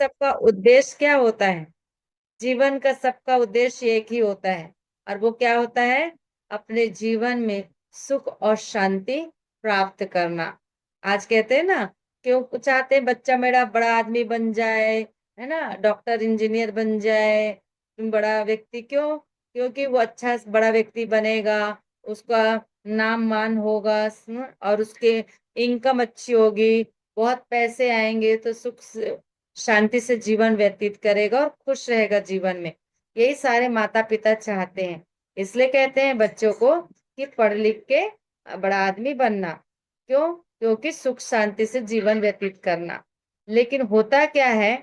सबका उद्देश्य क्या होता है? जीवन का सबका उद्देश्य एक ही होता है, और वो क्या होता है? अपने जीवन में सुख और शांति प्राप्त करना। आज कहते हैं ना, क्यों चाहते हैं बच्चा मेरा बड़ा आदमी बन जाए, है ना, डॉक्टर इंजीनियर बन जाए, बड़ा व्यक्ति। क्यों? क्योंकि वो अच्छा बड़ा व्यक्ति बनेगा, उसका नाम मान होगा, और उसके इनकम अच्छी होगी, बहुत पैसे आएंगे, तो सुख शांति से जीवन व्यतीत करेगा और खुश रहेगा जीवन में। यही सारे माता पिता चाहते हैं। इसलिए कहते हैं बच्चों को कि पढ़ लिख के बड़ा आदमी बनना। क्यों? क्योंकि सुख शांति से जीवन व्यतीत करना। लेकिन होता क्या है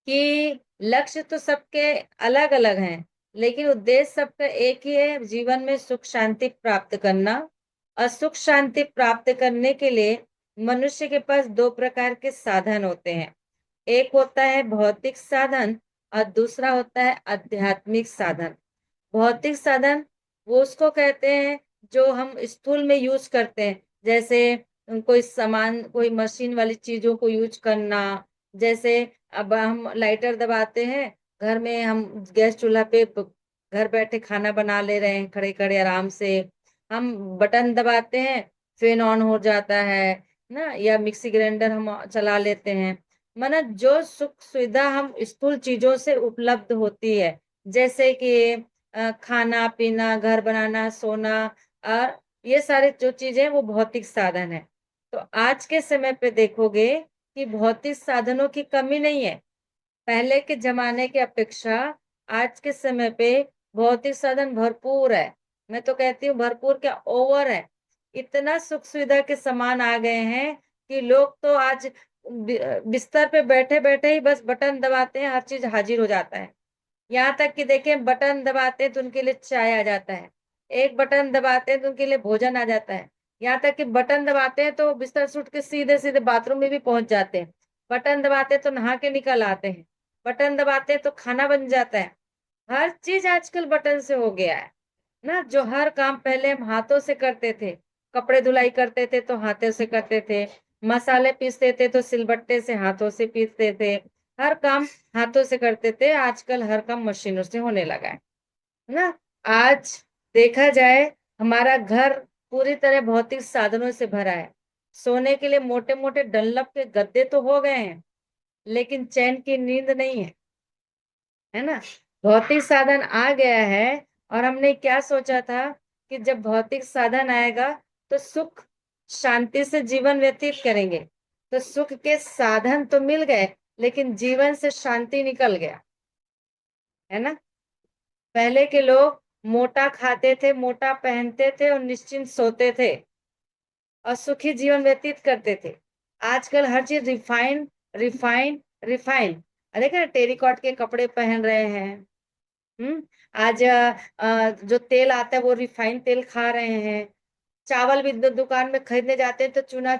कि लक्ष्य तो सबके अलग अलग हैं, लेकिन उद्देश्य सबका एक ही है, जीवन में सुख शांति प्राप्त करना। और सुख शांति प्राप्त करने के लिए मनुष्य के पास दो प्रकार के साधन होते हैं। एक होता है भौतिक साधन, और दूसरा होता है आध्यात्मिक साधन। भौतिक साधन वो उसको कहते हैं जो हम स्थूल में यूज करते हैं, जैसे कोई सामान, कोई मशीन वाली चीजों को यूज करना। जैसे अब हम लाइटर दबाते हैं घर में, हम गैस चूल्हा पे घर बैठे खाना बना ले रहे हैं खड़े खड़े आराम से। हम बटन दबाते हैं, फैन ऑन हो जाता है ना, या मिक्सी ग्राइंडर हम चला लेते हैं। माना जो सुख सुविधा हम स्थूल चीजों से उपलब्ध होती है, जैसे कि खाना पीना, घर बनाना, सोना, और ये सारे जो चीजें वो भौतिक साधन है। तो आज के समय पे देखोगे कि भौतिक साधनों की कमी नहीं है। पहले के जमाने के अपेक्षा आज के समय पे भौतिक साधन भरपूर है। मैं तो कहती हूँ भरपूर क्या, ओवर है। इतना सुख सुविधा के सामान आ गए हैं कि लोग तो आज बिस्तर पे बैठे बैठे ही बस बटन दबाते हैं, हर चीज हाजिर हो जाता है। यहाँ तक कि देखें, बटन दबाते हैं तो उनके लिए चाय आ जाता है, एक बटन दबाते हैं तो उनके लिए भोजन आ जाता है। यहाँ तक कि बटन दबाते हैं तो बिस्तर से उठ के सीधे सीधे बाथरूम में भी पहुंच जाते हैं। बटन दबाते हैं तो नहा के निकल आते हैं। बटन दबाते हैं तो खाना बन जाता है। हर चीज आजकल बटन से हो गया है ना। जो हर काम पहले हम हाथों से करते थे, कपड़े धुलाई करते थे तो हाथों से करते थे, मसाले पीसते थे तो सिलबट्टे से हाथों से पीसते थे, हर काम हाथों से करते थे। आजकल हर काम मशीनों से होने लगा है ना। आज देखा जाए, हमारा घर पूरी तरह भौतिक साधनों से भरा है। सोने के लिए मोटे मोटे डंलप के गद्दे तो हो गए हैं, लेकिन चैन की नींद नहीं है, है ना। भौतिक साधन आ गया है, और हमने क्या सोचा था कि जब भौतिक साधन आएगा तो सुख शांति से जीवन व्यतीत करेंगे। तो सुख के साधन तो मिल गए, लेकिन जीवन से शांति निकल गया, है ना। पहले के लोग मोटा खाते थे, मोटा पहनते थे और निश्चिंत सोते थे, और सुखी जीवन व्यतीत करते थे। आजकल हर चीज रिफाइन रिफाइन रिफाइन। अरे क्या टेरिकॉट के कपड़े पहन रहे हैं। हम्म। आज जो तेल आता है वो रिफाइंड तेल खा रहे हैं। चावल भी दुकान में खरीदने जाते हैं तो चुना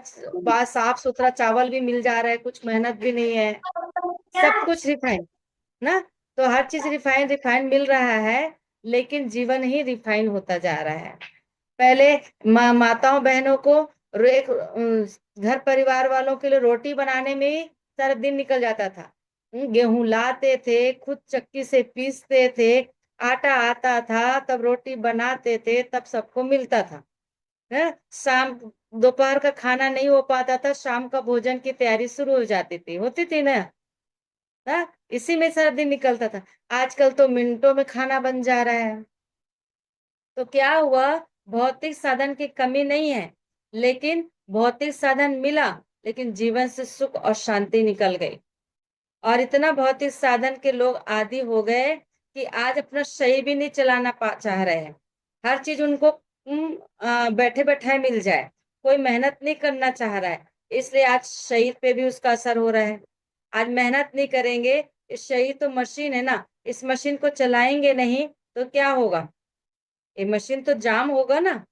साफ सुथरा चावल भी मिल जा रहा है, कुछ मेहनत भी नहीं है, सब कुछ रिफाइंड ना। तो हर चीज रिफाइंड रिफाइंड मिल रहा है, लेकिन जीवन ही रिफाइंड होता जा रहा है। पहले माताओं बहनों को एक घर परिवार वालों के लिए रोटी बनाने में ही सारा दिन निकल जाता था। गेहूं लाते थे, खुद चक्की से पीसते थे, आटा आता था तब रोटी बनाते थे, तब सबको मिलता था। है शाम, दोपहर का खाना नहीं हो पाता था, शाम का भोजन की तैयारी शुरू हो जाती थी, होती थी ना। हाँ, इसी में सारा दिन निकलता था। आजकल तो मिनटों में खाना बन जा रहा है। तो क्या हुआ? भौतिक साधन की कमी नहीं है, लेकिन भौतिक साधन मिला, लेकिन जीवन से सुख और शांति निकल गई। और इतना भौतिक साधन के लोग आदी हो गए कि आज अपना शरीर भी नहीं चलाना चाह रहे हैं। हर चीज उनको बैठे बैठे मिल जाए, कोई मेहनत नहीं करना चाह रहा है। इसलिए आज शरीर पे भी उसका असर हो रहा है। आज मेहनत नहीं करेंगे, इस शरीर तो मशीन है ना, इस मशीन को चलाएंगे नहीं तो क्या होगा? ये मशीन तो जाम होगा ना,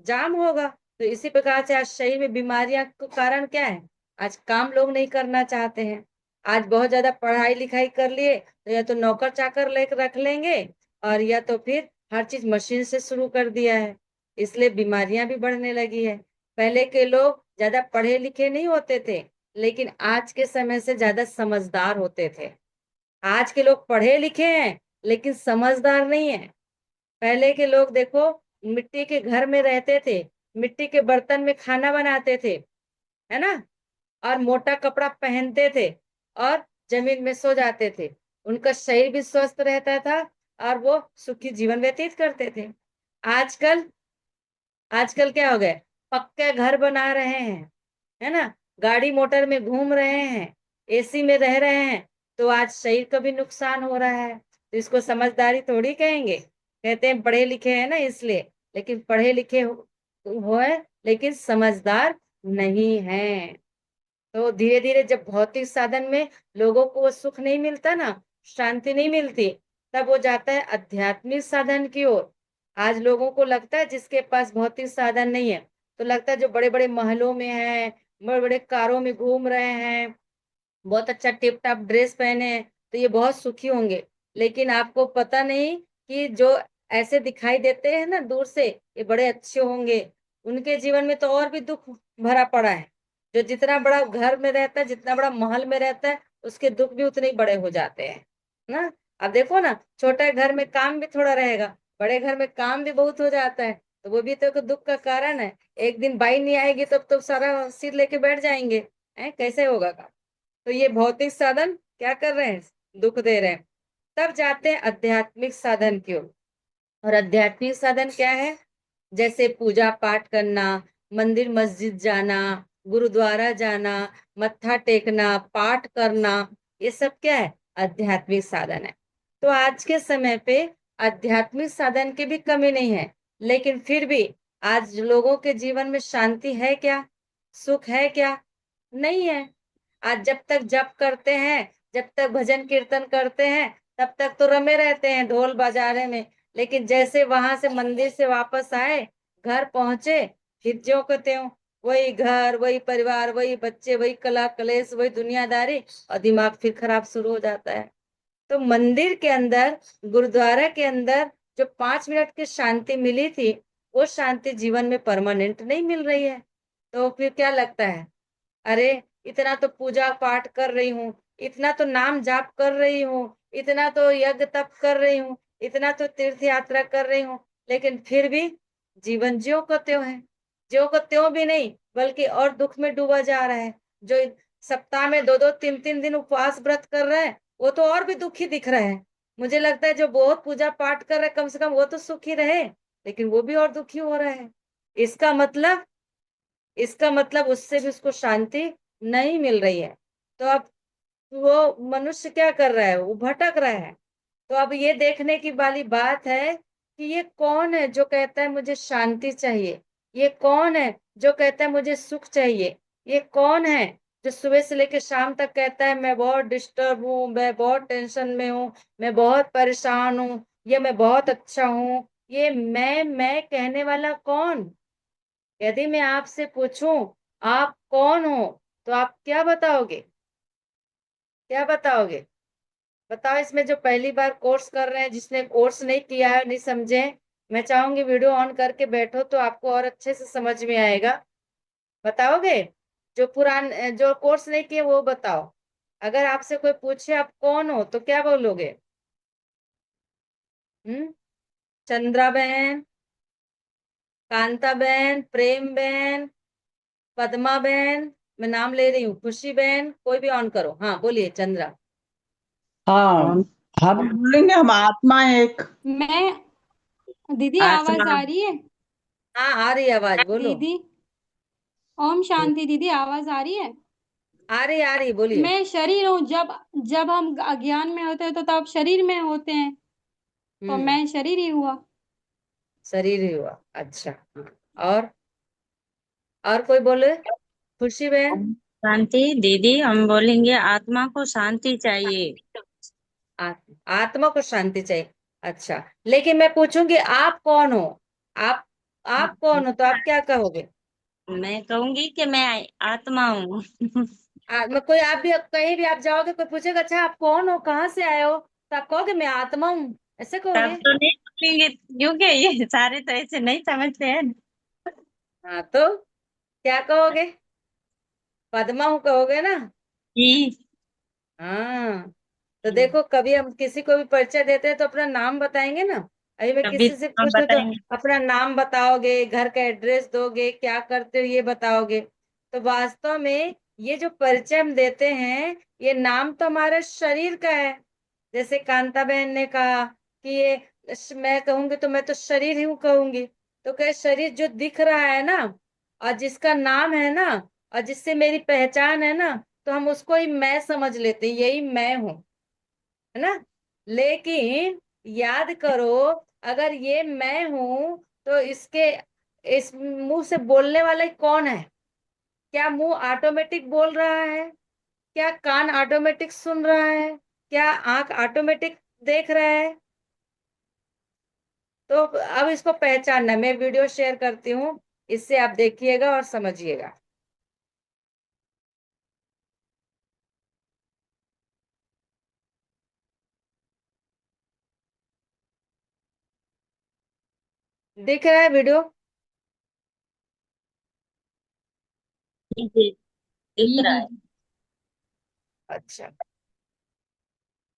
जाम होगा। तो इसी प्रकार से आज शरीर में बीमारियां का कारण क्या है? आज काम लोग नहीं करना चाहते हैं। आज बहुत ज्यादा पढ़ाई लिखाई कर लिए तो या तो नौकर चाकर लेकर रख लेंगे, और या तो फिर हर चीज मशीन से शुरू कर दिया है। इसलिए बीमारियां भी बढ़ने लगी है। पहले के लोग ज्यादा पढ़े लिखे नहीं होते थे, लेकिन आज के समय से ज्यादा समझदार होते थे। आज के लोग पढ़े लिखे हैं लेकिन समझदार नहीं है। पहले के लोग देखो, मिट्टी के घर में रहते थे, मिट्टी के बर्तन में खाना बनाते थे, है ना, और मोटा कपड़ा पहनते थे, और जमीन में सो जाते थे। उनका शरीर भी स्वस्थ रहता था और वो सुखी जीवन व्यतीत करते थे। आजकल आजकल क्या हो गया, पक्के घर बना रहे हैं, है ना, गाड़ी मोटर में घूम रहे हैं, एसी में रह रहे हैं, तो आज शरीर का भी नुकसान हो रहा है। तो इसको समझदारी थोड़ी कहेंगे। कहते हैं पढ़े लिखे हैं ना इसलिए, लेकिन पढ़े लिखे हो है लेकिन समझदार नहीं है। तो धीरे धीरे जब भौतिक साधन में लोगों को वो सुख नहीं मिलता ना, शांति नहीं मिलती, तब वो जाता है आध्यात्मिक साधन की ओर। आज लोगों को लगता है, जिसके पास भौतिक साधन नहीं है, तो लगता है जो बड़े बड़े महलों में है, बड़े बड़े कारों में घूम रहे हैं, बहुत अच्छा टिप टॉप ड्रेस पहने हैं, तो ये बहुत सुखी होंगे। लेकिन आपको पता नहीं कि जो ऐसे दिखाई देते हैं ना दूर से, ये बड़े अच्छे होंगे, उनके जीवन में तो और भी दुख भरा पड़ा है। जो जितना बड़ा घर में रहता है, जितना बड़ा महल में रहता है, उसके दुख भी उतने ही बड़े हो जाते हैं ना। अब देखो ना, छोटे घर में काम भी थोड़ा रहेगा, बड़े घर में काम भी बहुत हो जाता है, तो वो भी तो एक दुख का कारण है। एक दिन बाई नहीं आएगी तब तो सारा सिर लेके बैठ जाएंगे, है कैसे होगा काम। तो ये भौतिक साधन क्या कर रहे हैं, दुख दे रहे हैं। तब जाते हैं आध्यात्मिक साधन की ओर। और आध्यात्मिक साधन क्या है, जैसे पूजा पाठ करना, मंदिर मस्जिद जाना, गुरुद्वारा जाना, मत्था टेकना, पाठ करना, ये सब क्या है, आध्यात्मिक साधन है। तो आज के समय पे आध्यात्मिक साधन की भी कमी नहीं है, लेकिन फिर भी आज लोगों के जीवन में शांति है क्या, सुख है क्या, नहीं है। आज जब तक जप करते हैं, जब तक भजन कीर्तन करते हैं, तब तक तो रमे रहते हैं ढोल बाजारे में। लेकिन जैसे वहां से मंदिर से वापस आए, घर पहुंचे, फिर ज्यों को त्यों वही घर, वही परिवार, वही बच्चे, वही कला कलेश, वही दुनियादारी, और दिमाग फिर खराब शुरू हो जाता है। तो मंदिर के अंदर, गुरुद्वारा के अंदर जो 5 मिनट की शांति मिली थी, वो शांति जीवन में परमानेंट नहीं मिल रही है। तो फिर क्या लगता है, अरे इतना तो पूजा पाठ कर रही हूँ, इतना तो नाम जाप कर रही हूँ, इतना तो यज्ञ तप कर रही हूँ, इतना तो तीर्थ यात्रा कर रही हूँ, लेकिन फिर भी जीवन ज्यों का त्यों है। ज्यों का त्यों भी नहीं, बल्कि और दुख में डूबा जा रहा है। जो सप्ताह में 2 2 3 3 दिन उपवास व्रत कर रहे हैं, वो तो और भी दुखी दिख रहे हैं। मुझे लगता है जो बहुत पूजा पाठ कर रहे हैं, कम से कम वो तो सुखी रहे, लेकिन वो भी और दुखी हो रहा है। इसका मतलब इसका मतलब उससे भी उसको शांति नहीं मिल रही है। तो अब वो मनुष्य क्या कर रहा है, वो भटक रहा है। तो अब ये देखने की वाली बात है कि ये कौन है जो कहता है मुझे शांति चाहिए, ये कौन है जो कहता है मुझे सुख चाहिए, ये कौन है जो सुबह से लेकर शाम तक कहता है मैं बहुत डिस्टर्ब हूँ, मैं बहुत टेंशन में हूँ, मैं बहुत परेशान हूँ, या मैं बहुत अच्छा हूँ। ये मैं कहने वाला कौन। यदि मैं आपसे पूछूं आप कौन हो, तो आप क्या बताओगे, क्या बताओगे, बताओ। इसमें जो पहली बार कोर्स कर रहे हैं, जिसने कोर्स नहीं किया है, नहीं समझे, मैं चाहूंगी वीडियो ऑन करके बैठो तो आपको और अच्छे से समझ में आएगा। बताओगे, जो कोर्स नहीं किए वो बताओ। अगर आपसे कोई पूछे आप कौन हो, तो क्या बोलोगे। चंद्रा बहन, कांता बहन, प्रेम बहन, पद्मा बहन, मैं नाम ले रही हूँ, खुशी बहन, कोई भी ऑन करो। हाँ बोलिए चंद्रा। हाँ, हम बोलेंगे हम आत्मा एक। मैं दीदी आत्मा। आवाज आ रही है। हाँ आ रही है आवाज, बोलो। दीदी ओम शांति। दीदी आवाज आ रही है। आ रही बोलिए। मैं शरीर हूँ। जब जब हम अज्ञान में होते हैं तो तब शरीर में होते हैं, तो हम्म, मैं शरीर ही हुआ। शरीर ही हुआ, अच्छा। और और कोई बोले, खुशी बहन। शांति दीदी, हम बोलेंगे आत्मा को शांति चाहिए। आ, आत्मा को शांति चाहिए, अच्छा। लेकिन मैं पूछूंगी आप कौन हो, आप आप कौन हो, तो आप क्या कहोगे। मैं कहूंगी कि मैं आत्मा हूँ। मैं कोई, आप भी कहीं भी आप जाओगे, कोई पूछेगा अच्छा आप कौन हो, कहाँ से आए हो, तो आप कहोगे मैं आत्मा हूँ, ऐसे तब कहोगे। तो नहीं बोलेंगे, क्योंकि ये सारे तो ऐसे नहीं समझते हैं। हाँ तो क्या कहोगे। पद्मा हूँ कहोगे ना? जी हाँ। तो जी। देखो, कभी हम किसी को भी परिचय देते हैं तो अपना नाम बताएंगे ना। अभी मैं तभी किसी से तो हम पूछ लूं तो बताएंगे। अपना नाम बताओगे, घर का एड्रेस दोगे, क्या करते हो ये बताओगे। तो वास्तव में ये जो परिचय हम देते हैं, ये नाम तो हमारे शरीर का है। जैसे कांता बहन ने कहा कि ये मैं कहूंगी तो मैं तो शरीर ही हूँ कहूंगी। तो कहे शरीर जो दिख रहा है ना, और जिसका नाम है ना, और जिससे मेरी पहचान है ना, तो हम उसको ही मैं समझ लेते हैं, यही मैं हूं, है ना। लेकिन याद करो, अगर ये मैं हूं तो इसके इस मुंह से बोलने वाला कौन है? क्या मुंह ऑटोमेटिक बोल रहा है? क्या कान ऑटोमेटिक सुन रहा है? क्या आंख ऑटोमेटिक देख रहा है? तो अब इसको पहचानना, मैं वीडियो शेयर करती हूँ, इससे आप देखिएगा और समझिएगा। दिख रहा है वीडियो? जी जी, दिख जी रहा जी है। जी। अच्छा,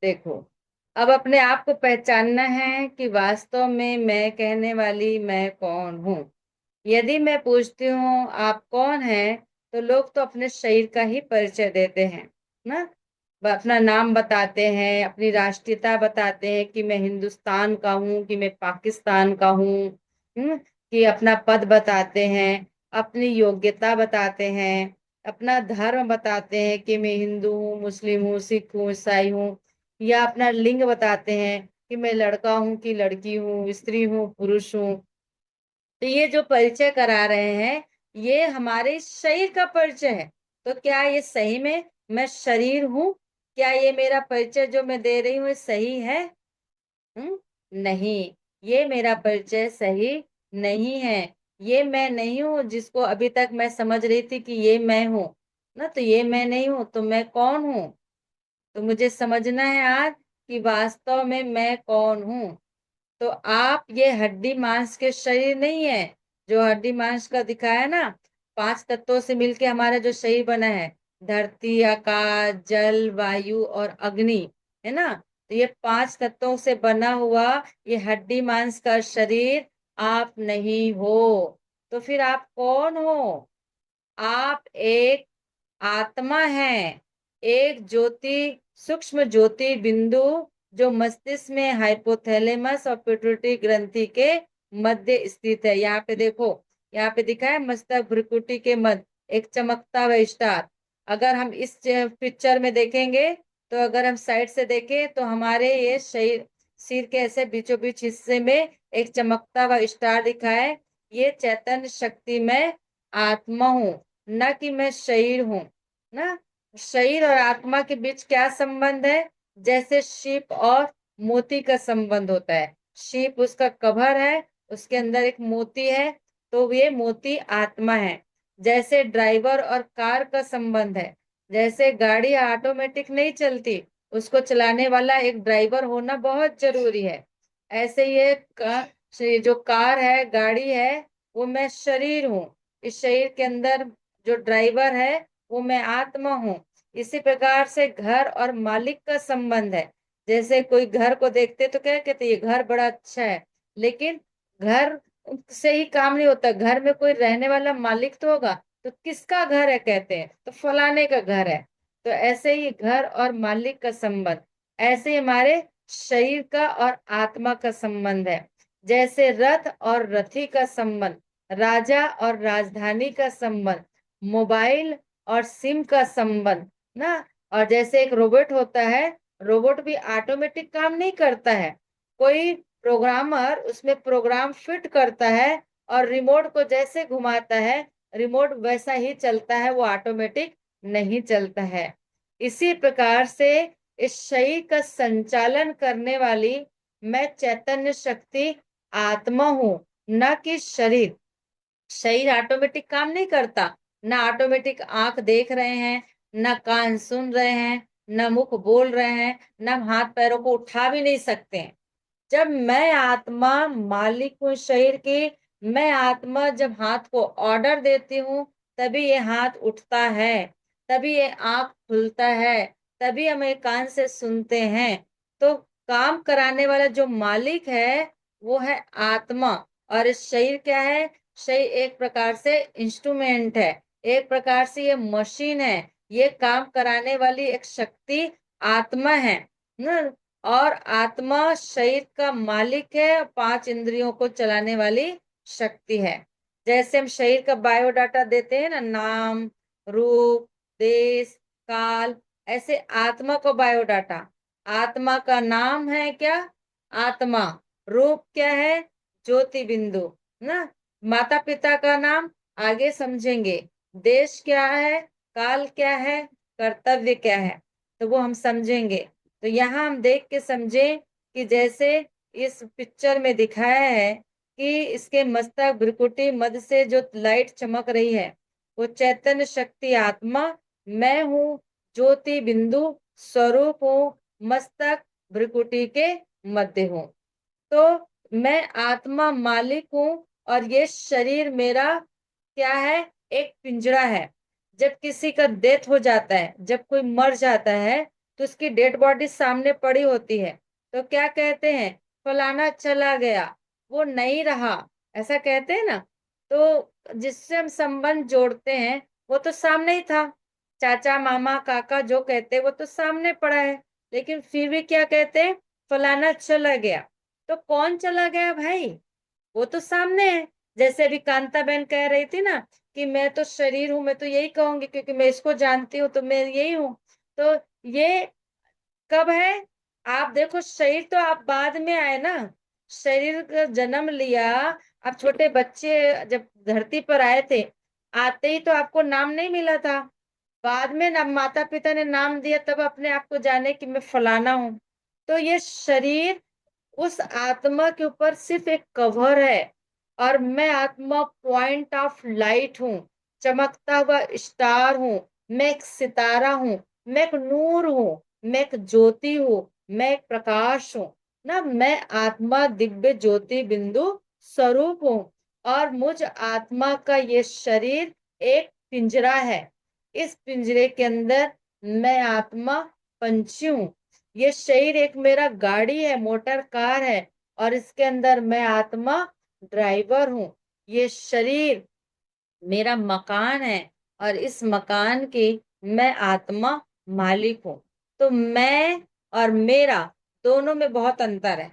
देखो, अब अपने आप को पहचानना है कि वास्तव में मैं कहने वाली मैं कौन हूँ। यदि मैं पूछती हूँ आप कौन हैं, तो लोग तो अपने शरीर का ही परिचय देते हैं ना। वह अपना नाम बताते हैं, अपनी राष्ट्रीयता बताते हैं कि मैं हिंदुस्तान का हूँ, कि मैं पाकिस्तान का हूँ। कि अपना पद बताते हैं, अपनी योग्यता बताते हैं, अपना धर्म बताते हैं कि मैं हिंदू हूँ, मुस्लिम हूँ, सिख हूँ, ईसाई हूँ। या अपना लिंग बताते हैं कि मैं लड़का हूँ कि लड़की हूँ, स्त्री हूँ, पुरुष हूँ। तो ये जो परिचय करा रहे हैं, ये हमारे शरीर का परिचय है। तो क्या ये सही में मैं शरीर हूँ? क्या ये मेरा परिचय जो मैं दे रही हूँ ये सही है? नहीं, ये मेरा परिचय सही नहीं है। ये मैं नहीं हूँ जिसको अभी तक मैं समझ रही थी कि ये मैं हूँ ना। तो ये मैं नहीं हूँ, तो मैं कौन हूँ? तो मुझे समझना है आज कि वास्तव में मैं कौन हूँ। तो आप ये हड्डी मांस के शरीर नहीं है। जो हड्डी मांस का दिखाया ना, 5 तत्वों से मिलके हमारा जो शरीर बना है, धरती, आकाश, जल, वायु और अग्नि, है ना। तो ये 5 तत्वों से बना हुआ ये हड्डी मांस का शरीर आप नहीं हो। तो फिर आप कौन हो? आप एक आत्मा है, एक ज्योति, सूक्ष्म ज्योति बिंदु, जो मस्तिष्क में हाइपोथैलेमस और पिट्यूटरी ग्रंथि के मध्य स्थित है। यहाँ पे देखो, यहाँ पे दिखा है मस्तक भ्रुकुटी के मध्य एक चमकता हुआ स्टार। अगर हम इस पिक्चर में देखेंगे, तो अगर हम साइड से देखें तो हमारे ये शरीर, सिर के ऐसे बीचों बीच हिस्से में एक चमकता हुआ स्टार दिखा है। ये चैतन्य शक्ति में आत्मा हूँ, न कि मैं शरीर हूँ ना। शरीर और आत्मा के बीच क्या संबंध है? जैसे शिप और मोती का संबंध होता है। शिप उसका कवर है, उसके अंदर एक मोती है, तो ये मोती आत्मा है। जैसे ड्राइवर और कार का संबंध है, जैसे गाड़ी ऑटोमेटिक नहीं चलती, उसको चलाने वाला एक ड्राइवर होना बहुत जरूरी है। ऐसे ये जो कार है, गाड़ी है, वो मैं शरीर हूँ। इस शरीर के अंदर जो ड्राइवर है, वो मैं आत्मा हूँ। इसी प्रकार से घर और मालिक का संबंध है। जैसे कोई घर को देखते तो क्या कहते, ये घर बड़ा अच्छा है। लेकिन घर से ही काम नहीं होता, घर में कोई रहने वाला मालिक तो होगा। तो किसका घर है कहते हैं, तो फलाने का घर है। तो ऐसे ही घर और मालिक का संबंध, ऐसे ही हमारे शरीर का और आत्मा का संबंध है। जैसे रथ और रथी का संबंध, राजा और राजधानी का संबंध, मोबाइल और सिम का संबंध ना। और जैसे एक रोबोट होता है, रोबोट भी ऑटोमेटिक काम नहीं करता है। कोई प्रोग्रामर उसमें प्रोग्राम फिट करता है, और रिमोट को जैसे घुमाता है, रिमोट वैसा ही चलता है, वो ऑटोमेटिक नहीं चलता है। इसी प्रकार से इस शरीर का संचालन करने वाली मैं चैतन्य शक्ति आत्मा हूँ, न कि शरीर। शरीर ऑटोमेटिक काम नहीं करता, ना ऑटोमेटिक आंख देख रहे हैं, ना कान सुन रहे हैं, ना मुख बोल रहे हैं, ना हाथ पैरों को उठा भी नहीं सकते हैं। जब मैं आत्मा मालिक हूँ शरीर की, मैं आत्मा जब हाथ को ऑर्डर देती हूँ, तभी ये हाथ उठता है। तभी ये आंख खुलता है, तभी हम एक कान से सुनते हैं। तो काम कराने वाला जो मालिक है वो है आत्मा। और इस शरीर क्या है? शरीर एक प्रकार से इंस्ट्रूमेंट है, एक प्रकार से ये मशीन है। ये काम कराने वाली एक शक्ति आत्मा है न। और आत्मा शरीर का मालिक है, 5 इंद्रियों को चलाने वाली शक्ति है। जैसे हम शरीर का बायोडाटा देते हैं ना, नाम, रूप, देश, काल, ऐसे आत्मा को बायोडाटा। आत्मा का नाम है क्या? आत्मा। रूप क्या है? ज्योति बिंदु ना। माता पिता का नाम आगे समझेंगे। देश क्या है? काल क्या है? कर्तव्य क्या है? तो वो हम समझेंगे। तो यहाँ हम देख के समझे कि जैसे इस पिक्चर में दिखाया है कि इसके मस्तक भ्रुकुटी मध्य से जो लाइट चमक रही है वो चैतन्य शक्ति आत्मा मैं हूँ, ज्योति बिंदु स्वरूप हूँ, मस्तक भ्रुकुटी के मध्य हूँ। तो मैं आत्मा मालिक हूँ और ये शरीर मेरा क्या है? एक पिंजरा है। जब किसी का डेथ हो जाता है, जब कोई मर जाता है, तो उसकी डेड बॉडी सामने पड़ी होती है, तो क्या कहते हैं? फलाना चला गया, वो नहीं रहा, ऐसा कहते हैं ना। तो जिससे हम संबंध जोड़ते हैं वो तो सामने ही था। चाचा मामा काका जो कहते हैं वो तो सामने पड़ा है, लेकिन फिर भी क्या कहते हैं? फलाना चला गया। तो कौन चला गया भाई? वो तो सामने है। जैसे अभी कांता बहन कह रही थी ना कि मैं तो शरीर हूं, मैं तो यही कहूंगी क्योंकि मैं इसको जानती हूँ, तो मैं यही हूँ। तो ये कब है? आप देखो, शरीर तो आप बाद में आए ना। शरीर का जन्म लिया, आप छोटे बच्चे जब धरती पर आए थे, आते ही तो आपको नाम नहीं मिला था। बाद में ना माता पिता ने नाम दिया, तब अपने आप को जाने कि मैं फलाना हूँ। तो ये शरीर उस आत्मा के ऊपर सिर्फ एक कवर है। और मैं आत्मा पॉइंट ऑफ लाइट हूँ, चमकता हुआ स्टार हूँ, मैं एक सितारा हूँ, मैं एक नूर हूँ, मैं एक ज्योति हूँ, मैं एक प्रकाश हूँ ना। मैं आत्मा दिव्य ज्योति बिंदु स्वरूप हूँ। और मुझ आत्मा का ये शरीर एक पिंजरा है। इस पिंजरे के अंदर मैं आत्मा पंछी हूँ। ये शरीर एक मेरा गाड़ी है, मोटर कार है, और इसके अंदर मैं आत्मा ड्राइवर हूँ। ये शरीर मेरा मकान है और इस मकान की मैं आत्मा मालिक हूँ। तो मैं और मेरा दोनों में बहुत अंतर है।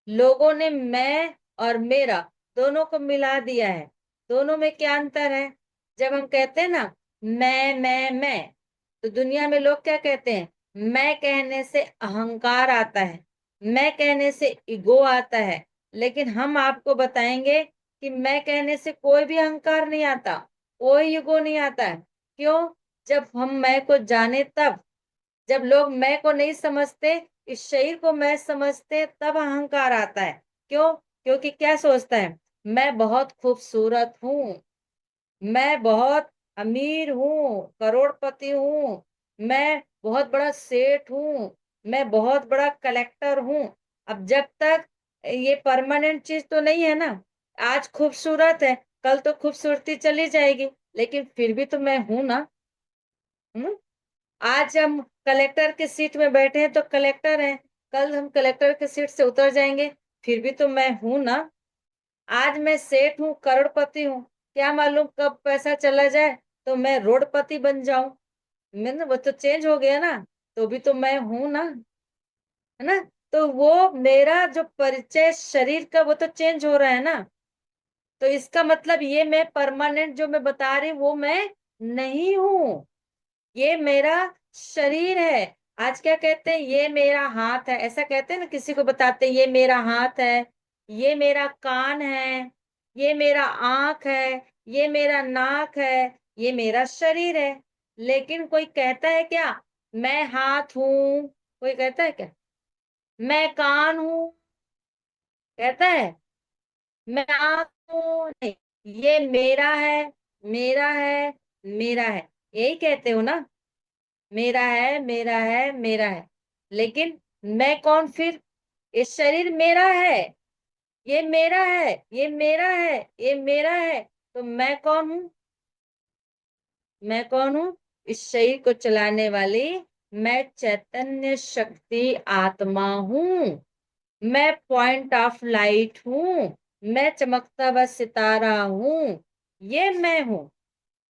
लोगों ने मैं और मेरा दोनों को मिला दिया है। दोनों में क्या अंतर है? जब हम कहते हैं ना मैं, तो दुनिया में लोग क्या कहते हैं? मैं कहने से अहंकार आता है, मैं कहने से ईगो आता है। लेकिन हम आपको बताएंगे कि मैं कहने से कोई भी अहंकार नहीं आता, कोई ईगो नहीं आता है। क्यों? जब हम मैं को जाने तब। जब लोग मैं को नहीं समझते, इस शरीर को मैं समझते, तब अहंकार आता है। क्यों? क्योंकि क्या सोचता है? मैं बहुत खूबसूरत हूँ, मैं बहुत अमीर हूँ, करोड़पति हूँ, मैं बहुत बड़ा सेठ हूँ, मैं बहुत बड़ा कलेक्टर हूँ। अब जब तक ये परमानेंट चीज तो नहीं है ना। आज खूबसूरत है, कल तो खूबसूरती चली जाएगी, लेकिन फिर भी तो मैं हूं ना। हम्म। आज हम कलेक्टर के सीट में बैठे हैं तो कलेक्टर हैं, कल हम कलेक्टर के सीट से उतर जाएंगे, फिर भी तो मैं हूं ना। आज मैं सेठ हूँ, करोड़पति हूँ, क्या मालूम कब पैसा चला जाए तो मैं रोडपति बन जाऊं। मैंने वो तो चेंज हो गया ना, तो भी तो मैं हूं ना, है ना। तो वो मेरा जो परिचय शरीर का वो तो चेंज हो रहा है ना। तो इसका मतलब ये मैं परमानेंट जो मैं बता रही हूँ वो मैं नहीं हूँ। ये मेरा शरीर है। आज क्या कहते हैं? ये मेरा हाथ है, ऐसा कहते हैं ना, किसी को बताते हैं ये मेरा हाथ है, ये मेरा कान है, ये मेरा आंख है, ये मेरा नाक है, ये मेरा शरीर है। लेकिन कोई कहता है क्या मैं हाथ हूं? कोई कहता है क्या मैं कान हूं? कहता है मैं आंख हूं? नहीं। ये मेरा है, मेरा है, मेरा है, यही कहते हो ना। मेरा है, मेरा है, मेरा है। लेकिन मैं कौन फिर? ये शरीर मेरा है, ये मेरा है, ये मेरा है, ये मेरा है। तो मैं कौन हूं? मैं कौन हूं? इस शरीर को चलाने वाली मैं चैतन्य शक्ति आत्मा हूँ। मैं पॉइंट ऑफ लाइट हूँ। मैं चमकता हुआ सितारा हूँ। ये मैं हूँ,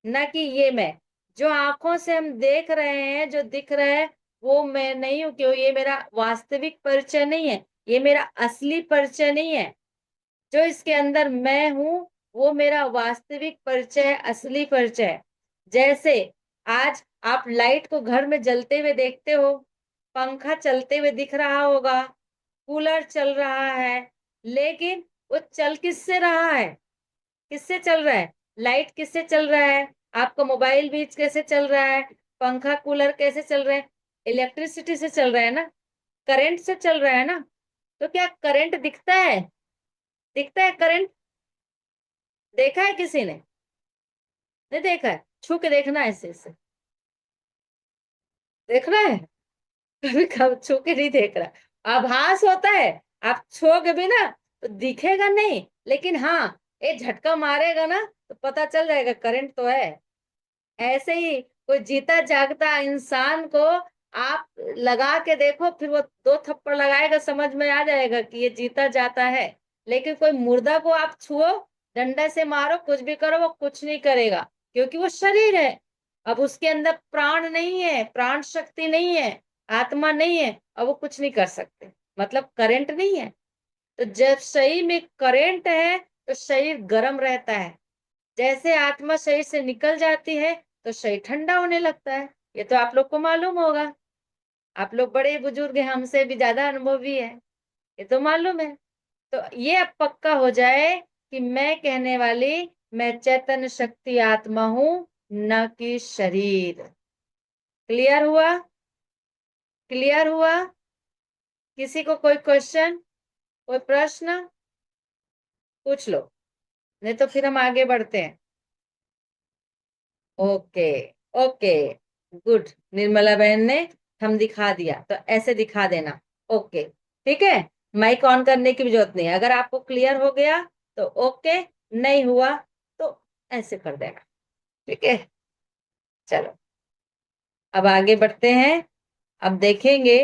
ना कि ये मैं। जो आंखों से हम देख रहे हैं, जो दिख रहा है, वो मैं नहीं हूँ। क्यों? ये मेरा वास्तविक परिचय नहीं है, ये मेरा असली परिचय नहीं है। जो इसके अंदर मैं हूँ, वो मेरा वास्तविक परिचय है, असली परिचय है। जैसे आज आप लाइट को घर में जलते हुए देखते हो, पंखा चलते हुए दिख रहा होगा, कूलर चल रहा है, लेकिन वो चल किससे रहा है? किससे चल रहा है? लाइट किससे चल रहा है? आपका मोबाइल भी कैसे चल रहा है? पंखा कूलर कैसे चल रहे हैं? इलेक्ट्रिसिटी से चल रहा है ना, करंट से चल रहा है ना। तो क्या करंट दिखता है? दिखता है करंट? देखा है किसी ने? नहीं देखा है। छू के देखना है, ऐसे ऐसे देखना है। कभी कभी छू के नहीं देख रहा, आभास होता है। आप छूओगे भी ना तो दिखेगा नहीं, लेकिन हाँ, ये झटका मारेगा ना तो पता चल जाएगा करंट तो है। ऐसे ही कोई जीता जागता इंसान को आप लगा के देखो, फिर वो दो थप्पड़ लगाएगा, समझ में आ जाएगा कि ये जीता जाता है। लेकिन कोई मुर्दा को आप छुओ, डंडे से मारो, कुछ भी करो, वो कुछ नहीं करेगा, क्योंकि वो शरीर है। अब उसके अंदर प्राण नहीं है, प्राण शक्ति नहीं है, आत्मा नहीं है, अब वो कुछ नहीं कर सकते। मतलब करंट नहीं है। तो जब शरीर में करंट है तो शरीर गर्म रहता है। जैसे आत्मा शरीर से निकल जाती है तो शरीर ठंडा होने लगता है। ये तो आप लोग को मालूम होगा। आप लोग बड़े बुजुर्ग हैं, हमसे भी ज्यादा अनुभवी है, ये तो मालूम है। तो ये अब पक्का हो जाए कि मैं कहने वाली मैं चैतन्य शक्ति आत्मा हूं, न कि शरीर। क्लियर हुआ? क्लियर हुआ? किसी को कोई क्वेश्चन, कोई प्रश्न पूछ लो, नहीं तो फिर हम आगे बढ़ते हैं। ओके। Okay, good. निर्मला बहन ने हम दिखा दिया, तो ऐसे दिखा देना। ओके, ठीक है। माइक ऑन करने की भी जरूरत नहीं है। अगर आपको क्लियर हो गया तो ओके, नहीं हुआ तो ऐसे कर देना, ठीक है। चलो, अब आगे बढ़ते हैं। अब देखेंगे।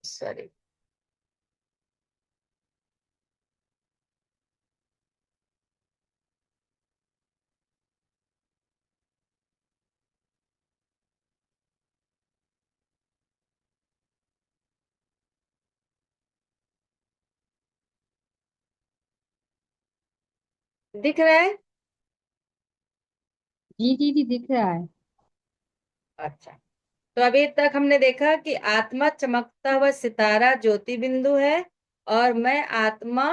सॉरी। दिख रहा है? जी दीदी दिख रहा है। अच्छा, तो अभी तक हमने देखा कि आत्मा चमकता हुआ सितारा ज्योति बिंदु है, और मैं आत्मा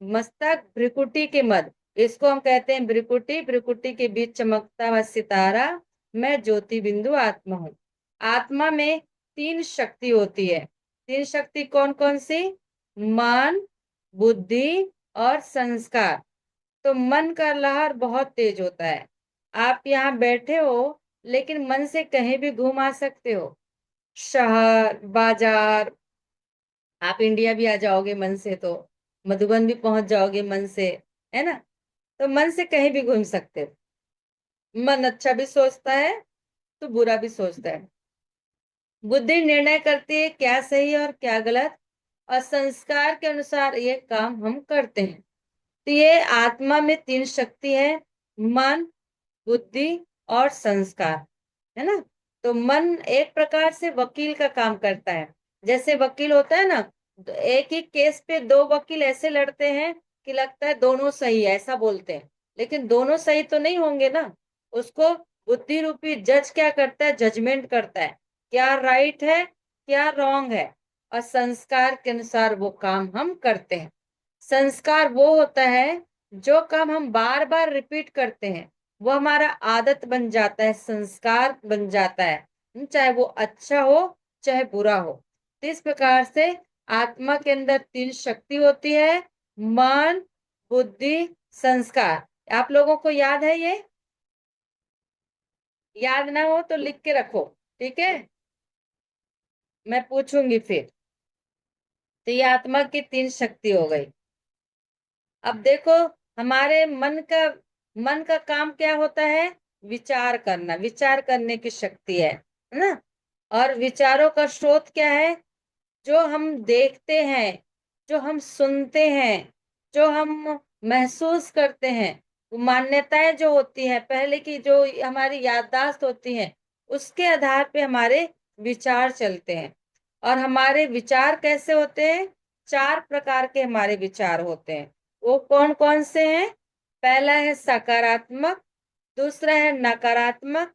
मस्तक भ्रिकुटी के मध्य, इसको हम कहते हैं भ्रिकुटी, भ्रिकुटी के बीच चमकता हुआ सितारा, मैं ज्योति बिंदु आत्मा हूँ। आत्मा में तीन शक्ति होती है। तीन शक्ति कौन कौन सी? मन, बुद्धि और संस्कार। तो मन का लहर बहुत तेज होता है। आप यहाँ बैठे हो, लेकिन मन से कहीं भी घूम आ सकते हो। शहर, बाजार, आप इंडिया भी आ जाओगे मन से तो, मधुबन भी पहुंच जाओगे मन से, है ना। तो मन से कहीं भी घूम सकते हो। मन अच्छा भी सोचता है तो बुरा भी सोचता है। बुद्धि निर्णय करती है क्या सही और क्या गलत, और संस्कार के अनुसार ये काम हम करते हैं। तो ये आत्मा में तीन शक्ति है, मन, बुद्धि और संस्कार, है ना। तो मन एक प्रकार से वकील का काम करता है। जैसे वकील होता है ना, तो एक ही केस पे दो वकील ऐसे लड़ते हैं कि लगता है दोनों सही है, ऐसा बोलते हैं। लेकिन दोनों सही तो नहीं होंगे ना। उसको बुद्धि रूपी जज क्या करता है? जजमेंट करता है, क्या राइट है, क्या रॉन्ग है। और संस्कार के अनुसार वो काम हम करते हैं। संस्कार वो होता है जो काम हम बार बार रिपीट करते हैं, वो हमारा आदत बन जाता है, संस्कार बन जाता है, चाहे वो अच्छा हो चाहे बुरा हो। तो इस प्रकार से आत्मा के अंदर तीन शक्ति होती है, मन, बुद्धि, संस्कार। आप लोगों को याद है ये? याद ना हो तो लिख के रखो, ठीक है। मैं पूछूंगी फिर। तो ये आत्मा की 3 शक्ति हो गई। अब देखो, हमारे मन का काम क्या होता है? विचार करना, विचार करने की शक्ति है ना। और विचारों का स्रोत क्या है? जो हम देखते हैं, जो हम सुनते हैं, जो हम महसूस करते हैं, वो मान्यताएं जो होती है पहले की, जो हमारी याददाश्त होती है, उसके आधार पे हमारे विचार चलते हैं। और हमारे विचार कैसे होते हैं? 4 प्रकार के हमारे विचार होते हैं। वो कौन कौन से हैं? पहला है सकारात्मक, दूसरा है नकारात्मक,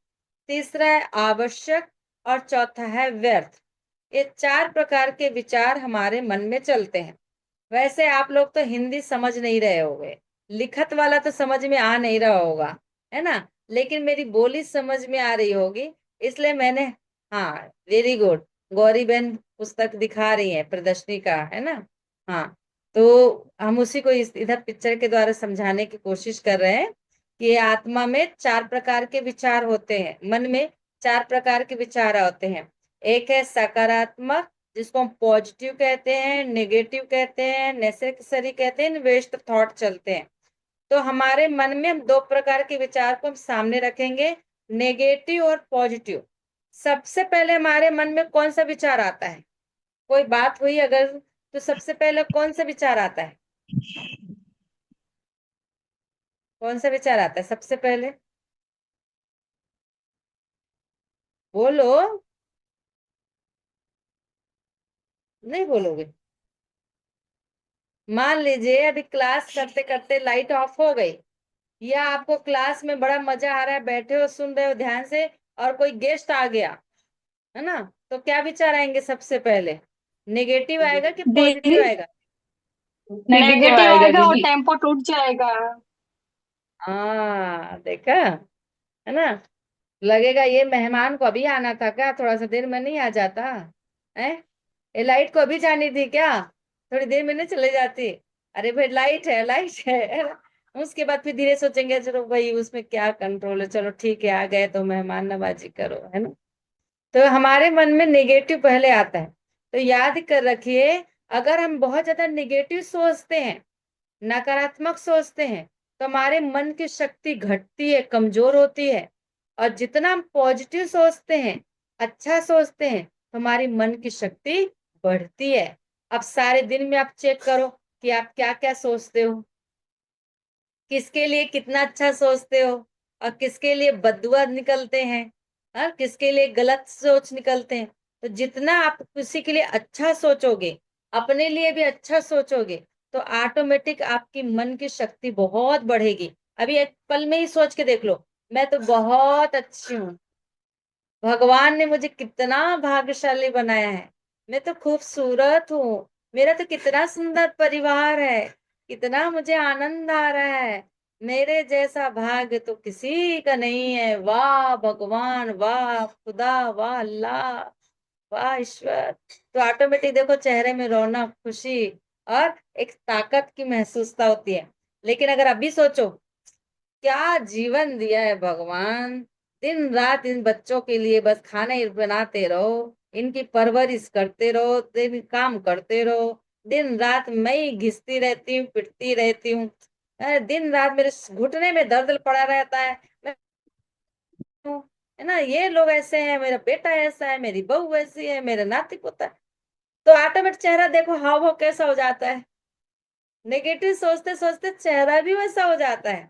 तीसरा है आवश्यक, और चौथा है व्यर्थ। ये 4 प्रकार के विचार हमारे मन में चलते हैं। वैसे आप लोग तो हिंदी समझ नहीं रहे होंगे, लिखत वाला तो समझ में आ नहीं रहा होगा, है ना, लेकिन मेरी बोली समझ में आ रही होगी, इसलिए मैंने, हाँ, वेरी गुड, गौरी बहन पुस्तक दिखा रही है प्रदर्शनी का, है ना। हाँ, तो हम उसी को इधर पिक्चर के द्वारा समझाने की कोशिश कर रहे हैं कि आत्मा में 4 प्रकार के विचार होते हैं, मन में 4 प्रकार के विचार होते हैं। एक है सकारात्मक, जिसको हम पॉजिटिव कहते हैं, नेगेटिव कहते हैं, नेसेसरी कहते हैं, वेस्ट थॉट चलते हैं। तो हमारे मन में हम 2 प्रकार के विचार को हम सामने रखेंगे, नेगेटिव और पॉजिटिव। सबसे पहले हमारे मन में कौन सा विचार आता है? कोई बात हुई अगर, तो सबसे पहले कौन सा विचार आता है? कौन सा विचार आता है सबसे पहले? बोलो, नहीं बोलोगे? मान लीजिए अभी क्लास करते करते लाइट ऑफ हो गई, या आपको क्लास में बड़ा मजा आ रहा है, बैठे हो सुन रहे हो ध्यान से, और कोई गेस्ट आ गया, है ना, तो क्या विचार आएंगे सबसे पहले? नेगेटिव आएगा कि दीदी, पॉजिटिव आएगा? नेगेटिव नेगेटिव आएगा आएगा और दीदी। टेम्पो टूट जाएगा। हाँ, देखा, है ना, लगेगा ये मेहमान को अभी आना था क्या, थोड़ा सा देर में नहीं आ जाता है? ये लाइट को अभी जानी थी क्या, थोड़ी देर में नहीं चले जाती? अरे भाई लाइट है, लाइट है ना? उसके बाद फिर धीरे सोचेंगे, चलो भाई उसमें क्या कंट्रोल है, चलो ठीक है, आ गए तो मेहमान नवाजी करो, है ना। तो हमारे मन में नेगेटिव पहले आता है। तो याद कर रखिए, अगर हम बहुत ज्यादा नेगेटिव सोचते हैं, नकारात्मक सोचते हैं, तो हमारे मन की शक्ति घटती है, कमजोर होती है। और जितना हम पॉजिटिव सोचते हैं, अच्छा सोचते हैं, तो हमारी मन की शक्ति बढ़ती है। अब सारे दिन में आप चेक करो कि आप क्या क्या सोचते हो, किसके लिए कितना अच्छा सोचते हो, और किसके लिए बददुआ निकलते हैं, और किसके लिए गलत सोच निकलते हैं। तो जितना आप किसी के लिए अच्छा सोचोगे, अपने लिए भी अच्छा सोचोगे, तो ऑटोमेटिक आपकी मन की शक्ति बहुत बढ़ेगी। अभी एक पल में ही सोच के देख लो, मैं तो बहुत अच्छी हूँ, भगवान ने मुझे कितना भाग्यशाली बनाया है, मैं तो खूबसूरत हूँ, मेरा तो कितना सुंदर परिवार है, कितना मुझे आनंद आ रहा है, मेरे जैसा भाग्य तो किसी का नहीं है, वाह भगवान, वाह खुदा, वाह अल्लाह, वाह ईश्वर। तो ऑटोमेटिक देखो चेहरे में रौनक, खुशी और एक ताकत की महसूसता होती है। लेकिन अगर अभी सोचो, क्या जीवन दिया है भगवान, दिन रात इन बच्चों के लिए बस खाना ही बनाते रहो, इनकी परवरिश करते रहो, दिन काम करते रहो, दिन रात मैं ही घिसती रहती हूँ, पिटती रहती हूँ, दिन रात मेरे घुटने में दर्द पड़ा रहता है, मैं हूँ, है ना, ये लोग ऐसे हैं, मेरा बेटा ऐसा है, मेरी बहू ऐसी है, मेरा नाती पोता है। तो ऑटोमेटिक चेहरा देखो हाव भाव कैसा हो जाता है, नेगेटिव सोचते सोचते चेहरा भी वैसा हो जाता है,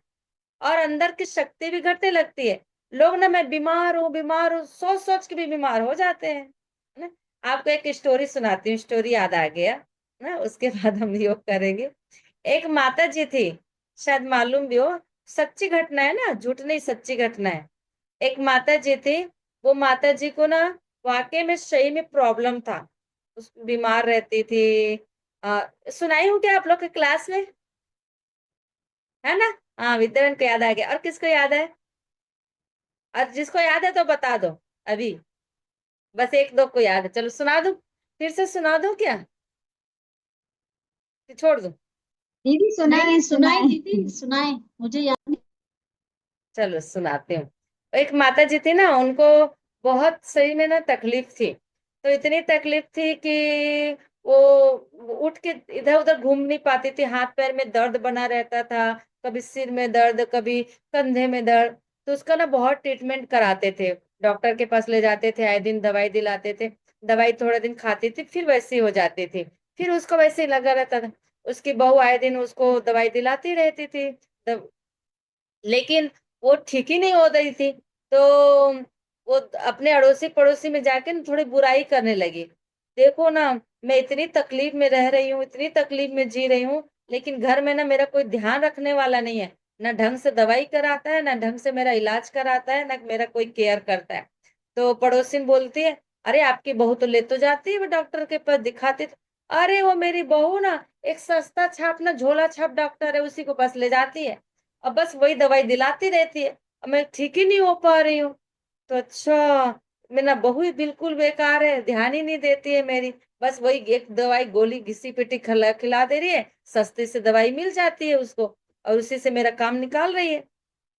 और अंदर की शक्ति भी घटने लगती है। लोग ना, मैं बीमार हूँ सोच सोच के भी बीमार हो जाते हैं, है ना। आपको एक स्टोरी सुनाती हूँ, स्टोरी याद आ गया ना, उसके बाद हम योग करेंगे। एक माता जी थी, शायद मालूम भी हो, सच्ची घटना है ना, झूठ नहीं, सच्ची घटना है। एक माता जी थी, वो माता जी को ना वाकई में सही में प्रॉब्लम था, उस बीमार रहती थी। सुनाई हूँ क्या आप लोग के क्लास में, है ना। हाँ, विद्यावन को याद आ गया, और किसको याद है? और जिसको याद है तो बता दो अभी, बस एक दो को याद है, चलो सुना दूं, फिर से सुना दूं क्या, कि छोड़ दूं? दीदी सुनाए नहीं, सुनाए सुनाए। दीदी सुनाए, मुझे याद नहीं। चलो सुनाती हूँ। एक माता जी थी ना, उनको बहुत सही में ना तकलीफ थी। तो इतनी तकलीफ थी कि वो उठ के इधर उधर घूम नहीं पाती थी, हाथ पैर में दर्द बना रहता था, कभी सिर में दर्द, कभी कंधे में दर्द। तो उसका ना बहुत ट्रीटमेंट कराते थे, डॉक्टर के पास ले जाते थे, आए दिन दवाई दिलाते थे। दवाई थोड़ा दिन खाती थी, फिर वैसी हो जाती थी, फिर उसको वैसे ही लगा रहता था। उसकी बहू आए दिन उसको दवाई दिलाती रहती थी, लेकिन वो ठीक ही नहीं हो रही थी। तो वो अपने अड़ोसी पड़ोसी में जाके ना थोड़ी बुराई करने लगी। देखो ना, मैं इतनी तकलीफ में रह रही हूँ, इतनी तकलीफ में जी रही हूँ, लेकिन घर में ना मेरा कोई ध्यान रखने वाला नहीं है, ना ढंग से दवाई कराता है, ना ढंग से मेरा इलाज कराता है, ना मेरा कोई केयर करता है। तो पड़ोसिन बोलती है, अरे आपकी बहू तो ले तो जाती है वो डॉक्टर के पास दिखाती तो। अरे वो मेरी बहू ना एक सस्ता छाप ना झोला छाप डॉक्टर है, उसी को पास ले जाती है, अब बस वही दवाई दिलाती रहती है, अब मैं ठीक ही नहीं हो पा रही हूँ। तो अच्छा, मेरा बहू ही बिल्कुल बेकार है, ध्यान ही नहीं देती है मेरी, बस वही एक दवाई गोली घिसी पिटी खिला खिला दे रही है, सस्ते से दवाई मिल जाती है उसको, और उसी से मेरा काम निकाल रही है।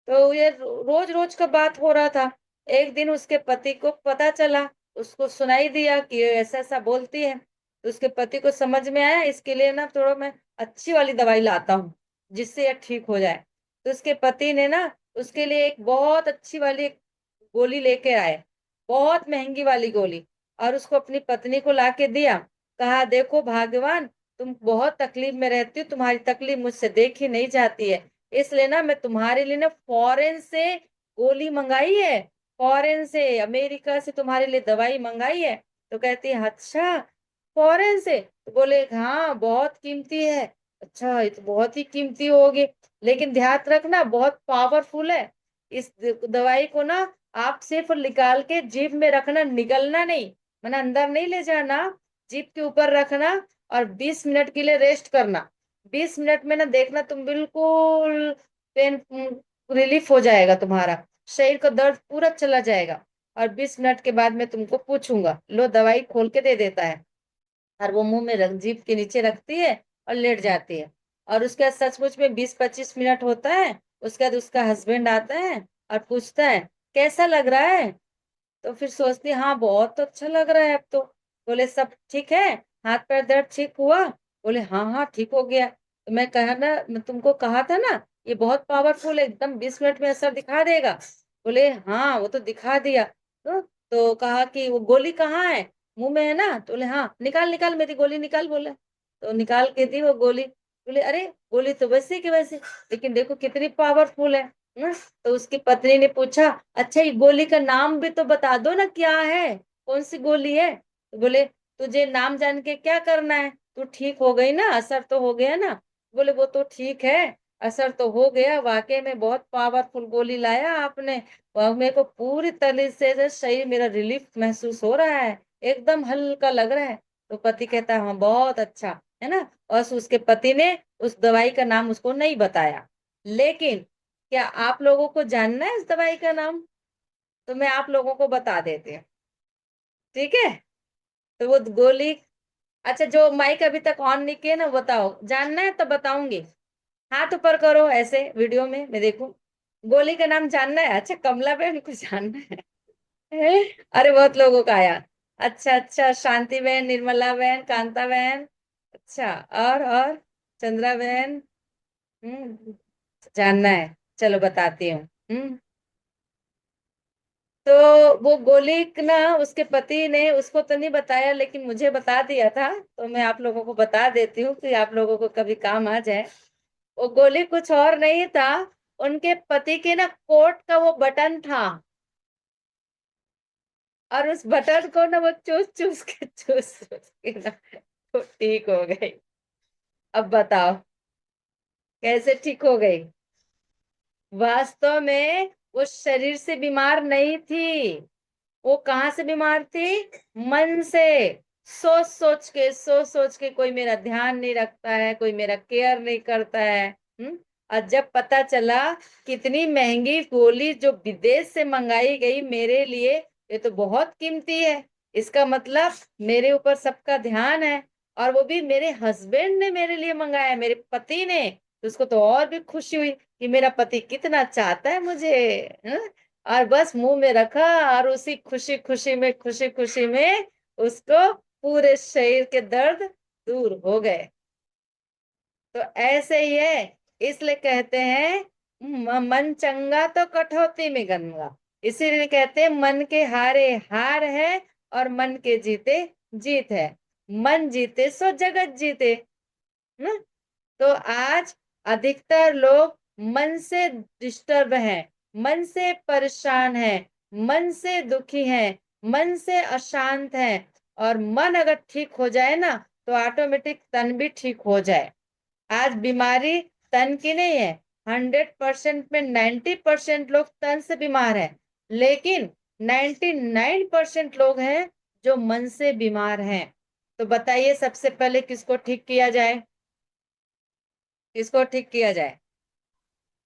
तो ये रोज रोज का बात हो रहा था। एक दिन उसके पति को पता चला, उसको सुनाई दिया कि ये ऐसा ऐसा बोलती है, तो उसके पति को समझ में आया, इसके लिए ना थोड़ा मैं अच्छी वाली दवाई लाता हूँ, जिससे ये ठीक हो जाए। तो उसके पति ने ना उसके लिए एक बहुत अच्छी वाली एक गोली लेके आए, बहुत महंगी वाली गोली, और उसको अपनी पत्नी को लाके दिया। कहा, देखो भगवान, तुम बहुत तकलीफ में रहती हो, तुम्हारी तकलीफ मुझसे देखी नहीं जाती है, इसलिए ना मैं तुम्हारे लिए ना फॉरेन से गोली मंगाई है, फॉरेन से, अमेरिका से तुम्हारे लिए दवाई मंगाई है। तो कहती है, अच्छा फॉरेन से? तो बोले, हाँ बहुत कीमती है। अच्छा, ये तो बहुत ही कीमती होगी, लेकिन ध्यान रखना बहुत पावरफुल है। इस दवाई को ना आप सिर्फ निकाल के जीभ में रखना, निगलना नहीं, मैंने अंदर नहीं ले जाना, जीभ के ऊपर रखना, और 20 मिनट के लिए रेस्ट करना। 20 मिनट में ना देखना तुम बिल्कुल पेन रिलीफ हो जाएगा, तुम्हारा शरीर का दर्द पूरा चला जाएगा। और 20 मिनट के बाद मैं तुमको पूछूंगा, लो दवाई खोल के दे देता है, और वो मुंह में रख, जीभ के नीचे रखती है और लेट जाती है। और उसके बाद सचमुच में 20-25 मिनट होता है, उसके बाद उसका हस्बैंड आता है और पूछता है, कैसा लग रहा है? तो फिर सोचती है, हाँ बहुत तो अच्छा लग रहा है अब तो। बोले, सब ठीक है? हाथ पैर दर्द ठीक हुआ? बोले, हाँ हाँ ठीक हो गया। तो मैं तुमको कहा था ना, ये बहुत पावरफुल है, एकदम 20 मिनट में असर दिखा देगा। बोले, हाँ वो तो दिखा दिया। तो कहा कि वो गोली कहाँ है, मुंह में है ना? तो बोले, हाँ निकाल निकाल मेरी गोली निकाल। बोले, तो निकाल के दी वो गोली। बोले, अरे गोली तो वैसे की वैसे, लेकिन देखो कितनी पावरफुल है ना? तो उसकी पत्नी ने पूछा, अच्छा ये गोली का नाम भी तो बता दो ना, क्या है, कौन सी गोली है? तो बोले, तुझे नाम जान के क्या करना है, तू ठीक हो गई ना, असर तो हो गया ना? बोले, वो तो ठीक है, असर तो हो गया, वाकई में बहुत पावरफुल गोली लाया आपने, वह मेरे को पूरी तरह से शरीर मेरा रिलीफ महसूस हो रहा है, एकदम हल्का लग रहा है। तो पति कहता है, हाँ बहुत अच्छा है ना। और उसके पति ने उस दवाई का नाम उसको नहीं बताया। लेकिन क्या आप लोगों को जानना है इस दवाई का नाम? तो मैं आप लोगों को बता देती हूँ, ठीक है? तो वो गोली, अच्छा जो माइक अभी तक ऑन नहीं किया ना, बताओ जानना है तो बताऊंगी, हाथ ऊपर करो ऐसे वीडियो में मैं देखूं। गोली का नाम जानना है? अच्छा कमला बहन को जानना है? अरे बहुत लोगों का आया। अच्छा अच्छा, शांति बहन, निर्मला बहन, कांता बहन, अच्छा, और चंद्रा बहन, जानना है, चलो बताती हूँ। तो वो गोली ना उसके पति ने उसको तो नहीं बताया, लेकिन मुझे बता दिया था, तो मैं आप लोगों को बता देती हूँ कि आप लोगों को कभी काम आ जाए। वो गोली कुछ और नहीं था, उनके पति के ना कोट का वो बटन था, और उस बटन को ना वो चूस चूस के ना तो ठीक हो गई। अब बताओ कैसे ठीक हो गई? वास्तव में वो शरीर से बीमार नहीं थी, वो कहाँ से बीमार थी? मन से। सोच सोच के कोई मेरा ध्यान नहीं रखता है, कोई मेरा केयर नहीं करता है। और जब पता चला कितनी महंगी गोली जो विदेश से मंगाई गई मेरे लिए, ये तो बहुत कीमती है, इसका मतलब मेरे ऊपर सबका ध्यान है, और वो भी मेरे हस्बैंड ने मेरे लिए मंगाया, मेरे पति ने। तो उसको तो और भी खुशी हुई कि मेरा पति कितना चाहता है मुझे। हम्म? और बस मुंह में रखा, और उसी खुशी खुशी में उसको पूरे शरीर के दर्द दूर हो गए। तो ऐसे ही है, इसलिए कहते हैं मन चंगा तो कठौती में गंगा। इसीलिए कहते हैं मन के हारे हार है और मन के जीते जीत है। मन जीते सो जगत जीते। न? तो आज अधिकतर लोग मन से डिस्टर्ब हैं, मन से परेशान हैं, मन से दुखी हैं, मन से अशांत हैं। और मन अगर ठीक हो जाए ना तो ऑटोमेटिक तन भी ठीक हो जाए। आज बीमारी तन की नहीं है, 100% में 90% लोग तन से बीमार हैं, लेकिन 99% लोग हैं जो मन से बीमार हैं। तो बताइए सबसे पहले किसको ठीक किया जाए? किसको ठीक किया जाए?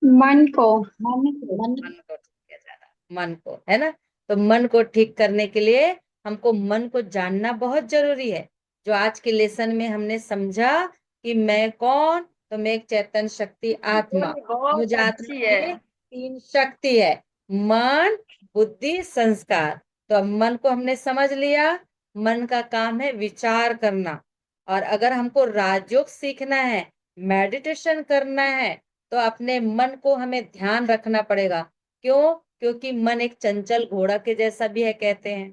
मन को। मन मन को ठीक किया जाना, मन को, है ना? तो मन को ठीक करने के लिए हमको मन को जानना बहुत जरूरी है। जो आज के लेसन में हमने समझा कि मैं कौन, तो मैं एक चेतन शक्ति आत्मा। मुझ आत्मा में 3 शक्ति है, मन, बुद्धि, संस्कार। तो अब मन को हमने समझ लिया। मन का काम है विचार करना। और अगर हमको राजयोग सीखना है, मेडिटेशन करना है, तो अपने मन को हमें ध्यान रखना पड़ेगा। क्यों? क्योंकि मन एक चंचल घोड़ा के जैसा भी है, कहते हैं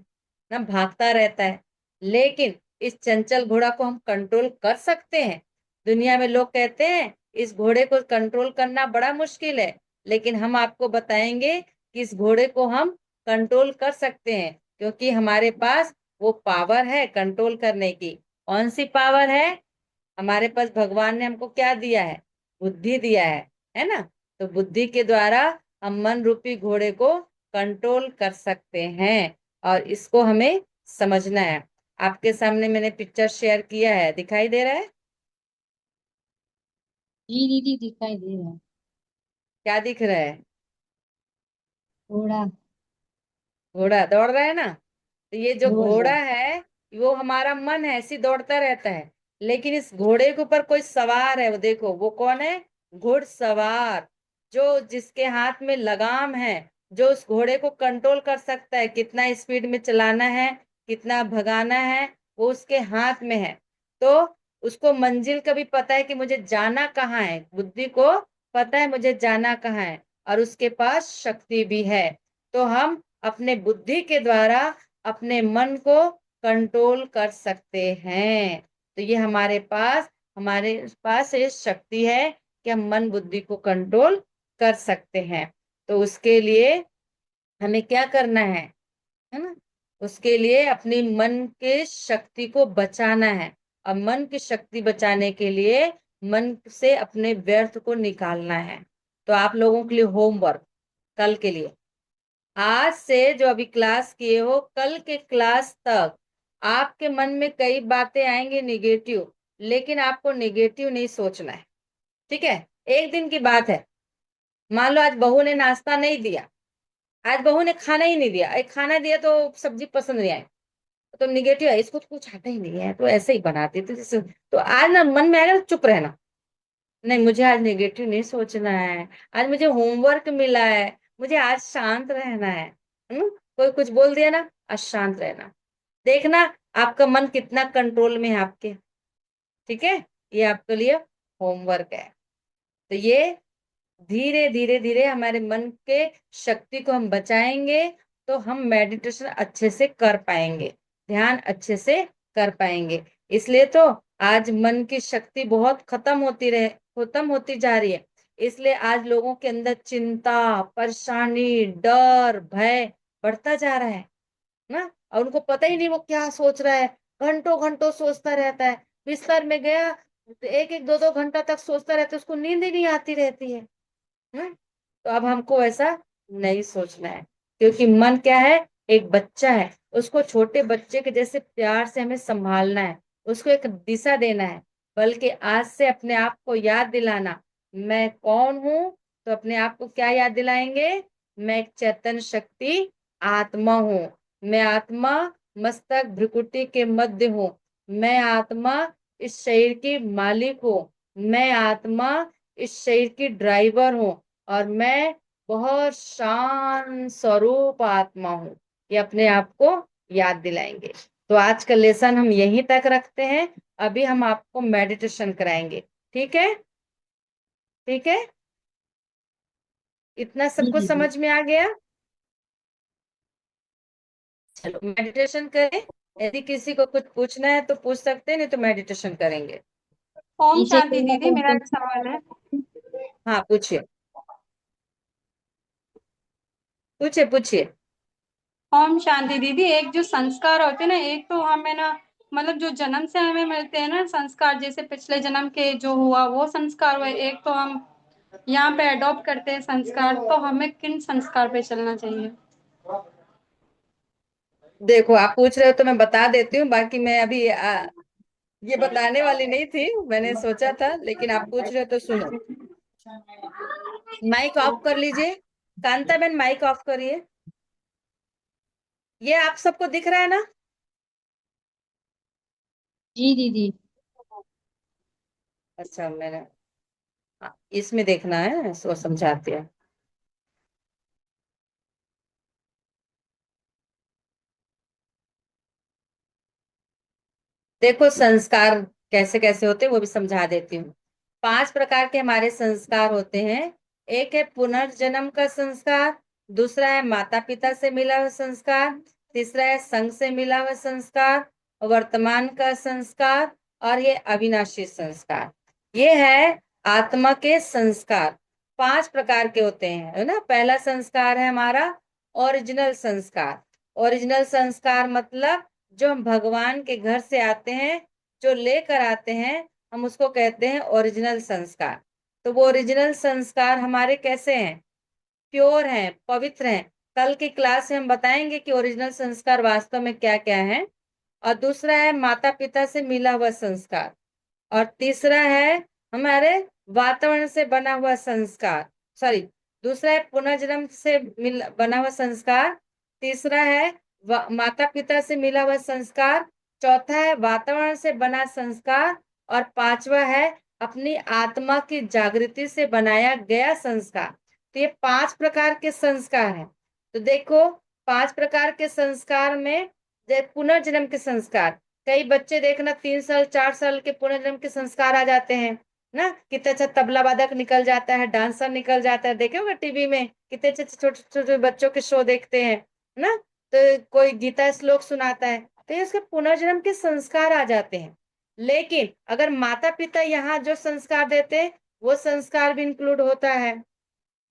ना, भागता रहता है। लेकिन इस चंचल घोड़ा को हम कंट्रोल कर सकते हैं। दुनिया में लोग कहते हैं इस घोड़े को कंट्रोल करना बड़ा मुश्किल है, लेकिन हम आपको बताएंगे कि इस घोड़े को हम कंट्रोल कर सकते हैं, क्योंकि हमारे पास वो पावर है कंट्रोल करने की। कौन सी पावर है? हमारे पास भगवान ने हमको क्या दिया है? बुद्धि दिया है ना? तो बुद्धि के द्वारा हम मन रूपी घोड़े को कंट्रोल कर सकते हैं, और इसको हमें समझना है। आपके सामने मैंने पिक्चर शेयर किया है, दिखाई दे रहा है? जी दीदी दिखाई दे रहा है। क्या दिख रहा है? घोड़ा घोड़ा दौड़ रहा है ना? तो ये जो दौड़ रहा घोड़ा है। है वो हमारा मन है, ऐसी दौड़ता रहता है। लेकिन इस घोड़े के ऊपर कोई सवार है, वो देखो वो कौन है? घुड़सवार। जो जिसके हाथ में लगाम है, जो उस घोड़े को कंट्रोल कर सकता है, कितना स्पीड में चलाना है, कितना भगाना है, वो उसके हाथ में है। तो उसको मंजिल का भी पता है कि मुझे जाना कहाँ है, बुद्धि को पता है मुझे जाना कहाँ है, और उसके पास शक्ति भी है। तो हम अपने बुद्धि के द्वारा अपने मन को कंट्रोल कर सकते हैं। तो ये हमारे पास ये शक्ति है कि हम मन बुद्धि को कंट्रोल कर सकते हैं। तो उसके लिए हमें क्या करना है ना? उसके लिए अपनी मन के शक्ति को बचाना है। और मन की शक्ति बचाने के लिए मन से अपने व्यर्थ को निकालना है। तो आप लोगों के लिए होमवर्क कल के लिए, आज से जो अभी क्लास किए हो, कल के क्लास तक आपके मन में कई बातें आएंगी निगेटिव, लेकिन आपको निगेटिव नहीं सोचना है। ठीक है? एक दिन की बात है। मान लो आज बहू ने नाश्ता नहीं दिया, आज बहू ने खाना ही नहीं दिया, एक खाना दिया तो सब्जी पसंद नहीं आई, तो निगेटिव है, इसको तो कुछ आता ही नहीं है, तो ऐसे ही बनाती तो आज ना मन में आएगा चुप रहना। नहीं, मुझे आज नेगेटिव नहीं सोचना है, आज मुझे होमवर्क मिला है, मुझे आज शांत रहना है। कोई कुछ बोल दिया ना, आज शांत रहना। देखना आपका मन कितना कंट्रोल में है आपके। ठीक है? ये आपके लिए होमवर्क है। तो ये धीरे धीरे धीरे हमारे मन के शक्ति को हम बचाएंगे, तो हम मेडिटेशन अच्छे से कर पाएंगे, ध्यान अच्छे से कर पाएंगे। इसलिए तो आज मन की शक्ति बहुत खत्म होती जा रही है। इसलिए आज लोगों के अंदर चिंता, परेशानी, डर, भय बढ़ता जा रहा है ना। और उनको पता ही नहीं वो क्या सोच रहा है, घंटों घंटों सोचता रहता है। बिस्तर में गया तो एक एक दो दो घंटा तक सोचता रहता है, उसको नींद ही नहीं आती रहती है। तो अब हमको ऐसा नहीं सोचना है, क्योंकि मन क्या है? एक बच्चा है, उसको छोटे बच्चे के जैसे प्यार से हमें संभालना है, उसको एक दिशा देना है। बल्कि आज से अपने आप को याद दिलाना, मैं कौन हूँ। तो अपने आप को क्या याद दिलाएंगे? मैं एक चेतन शक्ति आत्मा हूँ। मैं आत्मा मस्तक भ्रुकुटी के मध्य हूँ। मैं आत्मा इस शरीर की मालिक हूँ। मैं आत्मा इस शरीर की ड्राइवर हूँ। और मैं बहुत शांत स्वरूप आत्मा हूँ। ये अपने आप को याद दिलाएंगे। तो आज का लेसन हम यहीं तक रखते हैं। अभी हम आपको मेडिटेशन कराएंगे। ठीक है, ठीक है, इतना सब जी कुछ दीदी। समझ में आ गया। चलो मेडिटेशन करें। यदि किसी को कुछ पूछना है तो पूछ सकते हैं, नहीं तो मेडिटेशन करेंगे। ओम नीचे शांति करना दीदी, मेरा एक सवाल है। हाँ पूछिए, पूछिए पूछिए। ओम शांति दीदी, एक जो संस्कार होते हैं ना, एक तो हमें ना मतलब जो जन्म से हमें मिलते हैं ना संस्कार, जैसे पिछले जन्म के जो हुआ वो संस्कार हुए, एक तो हम यहाँ पे अडॉप्ट करते हैं संस्कार, तो हमें किन संस्कार पे चलना चाहिए? देखो आप पूछ रहे हो तो मैं बता देती हूँ, बाकी मैं अभी ये बताने वाली नहीं थी, मैंने सोचा था, लेकिन आप पूछ रहे हो तो सुनो। माइक ऑफ कर लीजिए, कांता बहन माइक ऑफ करिए। ये आप सबको दिख रहा है ना? जी दीदी। अच्छा, मैंने इसमें देखना है, इसको समझाती है। देखो संस्कार कैसे कैसे होते हैं वो भी समझा देती हूँ। 5 प्रकार के हमारे संस्कार होते हैं। एक है पुनर्जन्म का संस्कार, दूसरा है माता पिता से मिला हुआ संस्कार, तीसरा है संघ से मिला हुआ संस्कार, वर्तमान का संस्कार, और ये अविनाशी संस्कार। ये है आत्मा के संस्कार। 5 प्रकार के होते हैं, है ना। पहला संस्कार है हमारा ओरिजिनल संस्कार। ओरिजिनल संस्कार मतलब जो हम भगवान के घर से आते हैं, जो लेकर आते हैं, हम उसको कहते हैं ओरिजिनल संस्कार। तो वो ओरिजिनल संस्कार हमारे कैसे हैं? प्योर हैं, पवित्र हैं। कल की क्लास में हम बताएंगे कि ओरिजिनल संस्कार वास्तव में क्या क्या है। और दूसरा है माता पिता से मिला हुआ संस्कार। और तीसरा है हमारे वातावरण से बना हुआ संस्कार। सॉरी, दूसरा है पुनर्जन्म से बना हुआ संस्कार। तीसरा है माता पिता से मिला हुआ संस्कार। चौथा है वातावरण से बना संस्कार। और पांचवा है अपनी आत्मा की जागृति से बनाया गया संस्कार। तो ये 5 प्रकार के संस्कार हैं। तो देखो 5 प्रकार के संस्कार में पुनर्जन्म के संस्कार, कई बच्चे देखना 3 साल 4 साल के पुनर्जन्म के संस्कार आ जाते हैं ना। कितने अच्छा तबला वादक निकल जाता है, डांसर निकल जाता है, देखे होगा टीवी में कितने अच्छे छोटे छोटे बच्चों के शो देखते हैं ना। तो कोई गीता श्लोक सुनाता है, तो ये उसके पुनर्जन्म के संस्कार आ जाते हैं। लेकिन अगर माता पिता यहाँ जो संस्कार देते हैं वो संस्कार भी इंक्लूड होता है।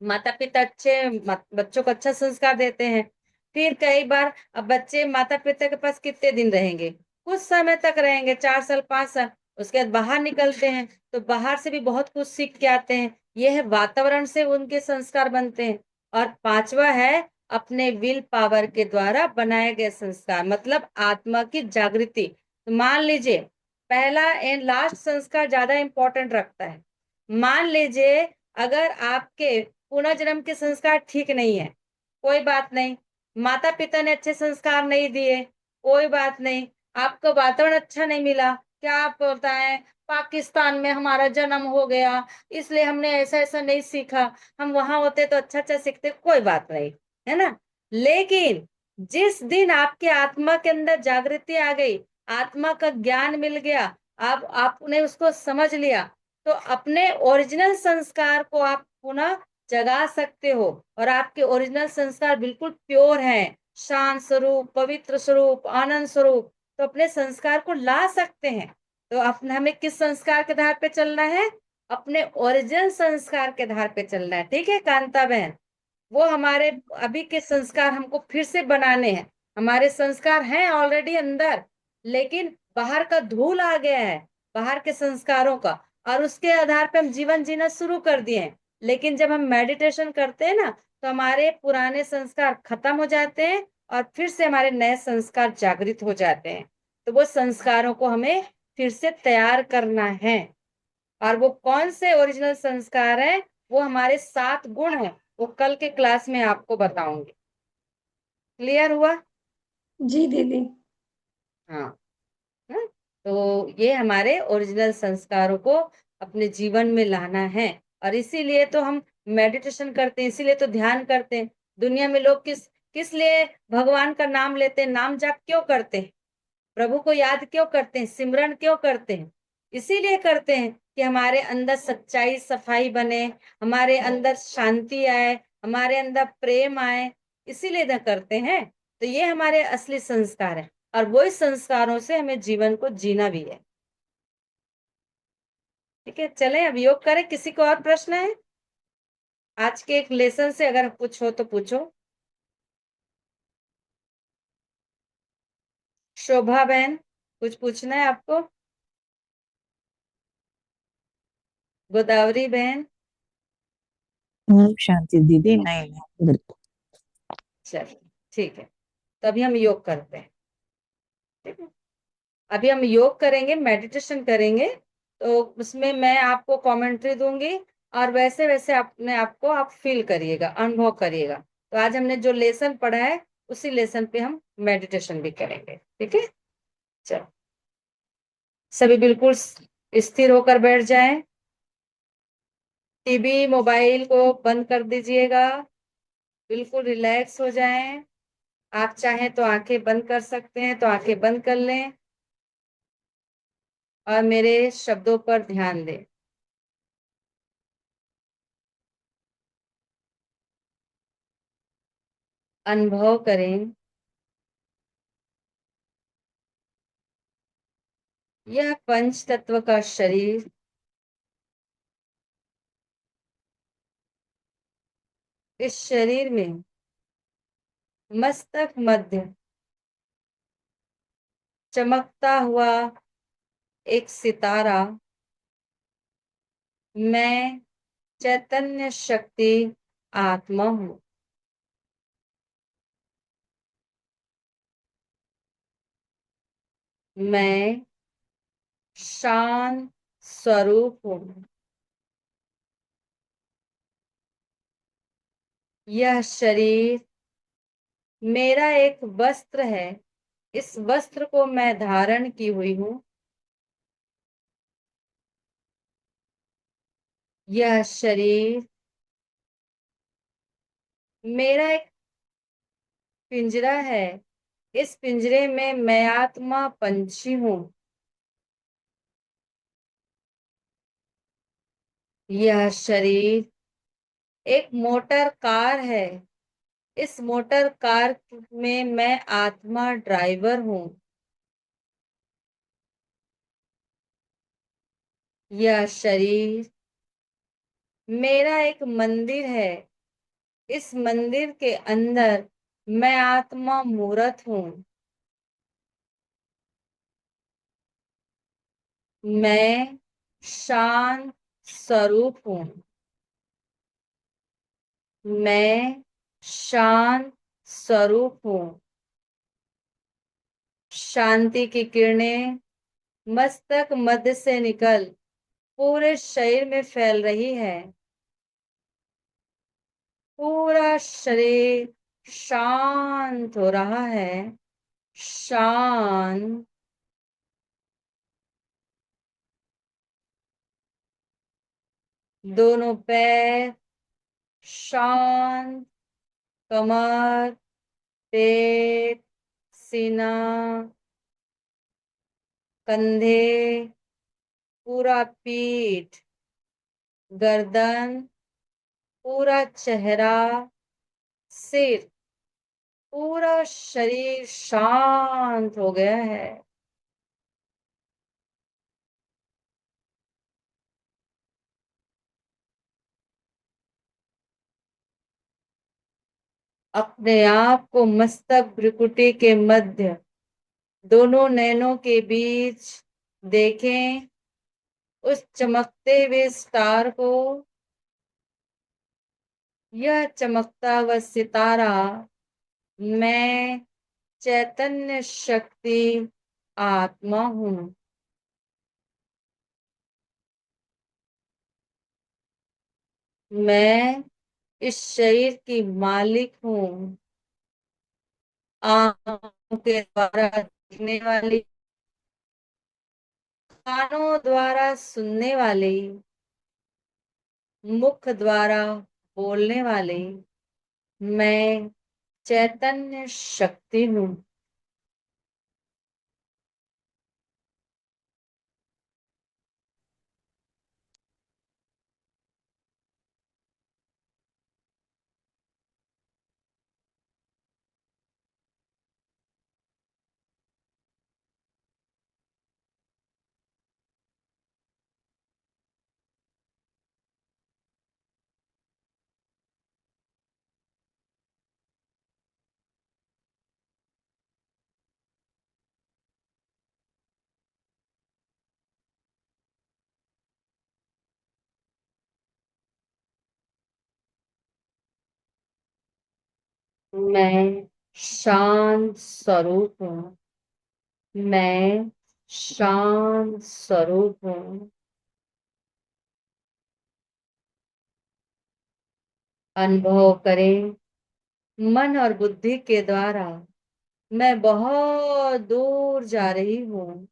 माता पिता अच्छे बच्चों को अच्छा संस्कार देते हैं। फिर कई बार अब बच्चे माता पिता के पास कितने दिन रहेंगे? कुछ समय तक रहेंगे, 4 साल 5 साल। उसके बाद बाहर निकलते हैं तो बाहर से भी बहुत कुछ सीख के आते हैं। यह है वातावरण से उनके संस्कार बनते हैं। और पांचवा है अपने विल पावर के द्वारा बनाए गए संस्कार, मतलब आत्मा की जागृति। तो मान लीजिए पहला एंड लास्ट संस्कार ज्यादा इंपॉर्टेंट रखता है। मान लीजिए अगर आपके पुनर्जन्म के संस्कार ठीक नहीं है, कोई बात नहीं। माता पिता ने अच्छे संस्कार नहीं दिए, कोई बात नहीं। आपको वातावरण अच्छा नहीं मिला, क्या आप बताएं, पाकिस्तान में हमारा जन्म हो गया इसलिए हमने ऐसा ऐसा नहीं सीखा, हम वहां होते तो अच्छा अच्छा सीखते, कोई बात नहीं, है ना। लेकिन जिस दिन आपके आत्मा के अंदर जागृति आ गई, आत्मा का ज्ञान मिल गया, आप आपने उसको समझ लिया, तो अपने ओरिजिनल संस्कार को आप पुनः जगा सकते हो। और आपके ओरिजिनल संस्कार बिल्कुल प्योर हैं, शांत स्वरूप, पवित्र स्वरूप, आनंद स्वरूप। तो अपने संस्कार को ला सकते हैं। तो अपने हमें किस संस्कार के आधार पे चलना है? अपने ओरिजिनल संस्कार के आधार पे चलना है। ठीक है कांता बहन, वो हमारे अभी के संस्कार हमको फिर से बनाने हैं। हमारे संस्कार हैं ऑलरेडी अंदर, लेकिन बाहर का धूल आ गया है, बाहर के संस्कारों का, और उसके आधार पे हम जीवन जीना शुरू कर दिए हैं। लेकिन जब हम मेडिटेशन करते हैं ना, तो हमारे पुराने संस्कार खत्म हो जाते हैं और फिर से हमारे नए संस्कार जागृत हो जाते हैं। तो वो संस्कारों को हमें फिर से तैयार करना है। और वो कौन से ओरिजिनल संस्कार है? वो हमारे 7 गुण हैं, वो कल के क्लास में आपको बताऊंगी। क्लियर हुआ? जी दीदी। हाँ। हाँ? तो ये हमारे ओरिजिनल संस्कारों को अपने जीवन में लाना है। और इसीलिए तो हम मेडिटेशन करते हैं, इसीलिए तो ध्यान करते हैं। दुनिया में लोग किस किस लिए भगवान का नाम लेते हैं, नाम जाप क्यों करते हैं? प्रभु को याद क्यों करते हैं, सिमरन क्यों करते हैं? इसीलिए करते हैं कि हमारे अंदर सच्चाई सफाई बने, हमारे अंदर शांति आए, हमारे अंदर प्रेम आए, इसीलिए ना करते हैं। तो ये हमारे असली संस्कार है, और वही संस्कारों से हमें जीवन को जीना भी है। ठीक है, चलें अब योग करें। किसी को और प्रश्न है आज के एक लेसन से? अगर कुछ हो तो पूछो। शोभा बहन, कुछ पूछना है आपको? गोदावरी बहन? शांति दीदी, नहीं नहीं बिल्कुल। चलिए ठीक है, तो अभी हम योग करते हैं। ठीक है, अभी हम योग करेंगे, मेडिटेशन करेंगे। तो उसमें मैं आपको कमेंट्री दूंगी, और वैसे वैसे अपने आप को आप फील करिएगा, अनुभव करिएगा। तो आज हमने जो लेसन पढ़ा है उसी लेसन पे हम मेडिटेशन भी करेंगे। ठीक है, चलो सभी बिल्कुल स्थिर होकर बैठ जाएं। टीवी मोबाइल को बंद कर दीजिएगा, बिल्कुल रिलैक्स हो जाएं। आप चाहें तो आंखें बंद कर सकते हैं, तो आंखें बंद कर लें और मेरे शब्दों पर ध्यान दें। अनुभव करें यह पंच तत्व का शरीर इस शरीर में मस्तक मध्य चमकता हुआ एक सितारा, मैं चैतन्य शक्ति आत्मा हूँ। मैं शांत स्वरूप हूँ। यह शरीर मेरा एक वस्त्र है, इस वस्त्र को मैं धारण की हुई हूँ। यह शरीर मेरा एक पिंजरा है, इस पिंजरे में मैं आत्मा पंछी हूँ। यह शरीर एक मोटर कार है, इस मोटर कार में मैं आत्मा ड्राइवर हूँ। यह शरीर मेरा एक मंदिर है, इस मंदिर के अंदर मैं आत्मा मूर्त हूँ। मैं शांत स्वरूप हूँ। मैं शांत स्वरूप हूँ। शांति की किरणें मस्तक मध्य से निकल पूरे शरीर में फैल रही है। पूरा शरीर शांत हो रहा है, शांत। दोनों पैर शांत, कमर, पेट, सीना, कंधे, पूरा पीठ, गर्दन, पूरा चेहरा, सिर, पूरा शरीर शांत हो गया है। अपने आप को मस्तक भ्रुकुटी के मध्य दोनों नैनों के बीच देखें, उस चमकते हुए स्टार को। यह चमकता हुआ सितारा मैं चैतन्य शक्ति आत्मा हूँ। मैं इस शरीर की मालिक हूँ। आंखों के द्वारा देखने वाली, कानों द्वारा सुनने वाली, मुख द्वारा बोलने वाली, मैं चैतन्य शक्ति हूँ। मैं शांत स्वरूप हूँ। मैं शांत स्वरूप हूँ। अनुभव करें, मन और बुद्धि के द्वारा मैं बहुत दूर जा रही हूँ।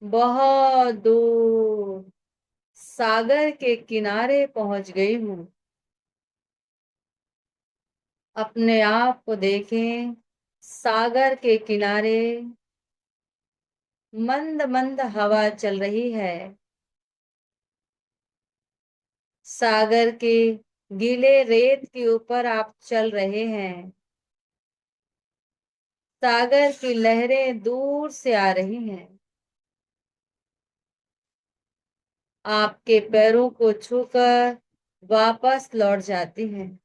बहुत दूर सागर के किनारे पहुंच गई हूँ। अपने आप को देखें, सागर के किनारे मंद मंद हवा चल रही है। सागर के गीले रेत के ऊपर आप चल रहे हैं। सागर की लहरें दूर से आ रही हैं। आपके पैरों को छूकर वापस लौट जाती हैं।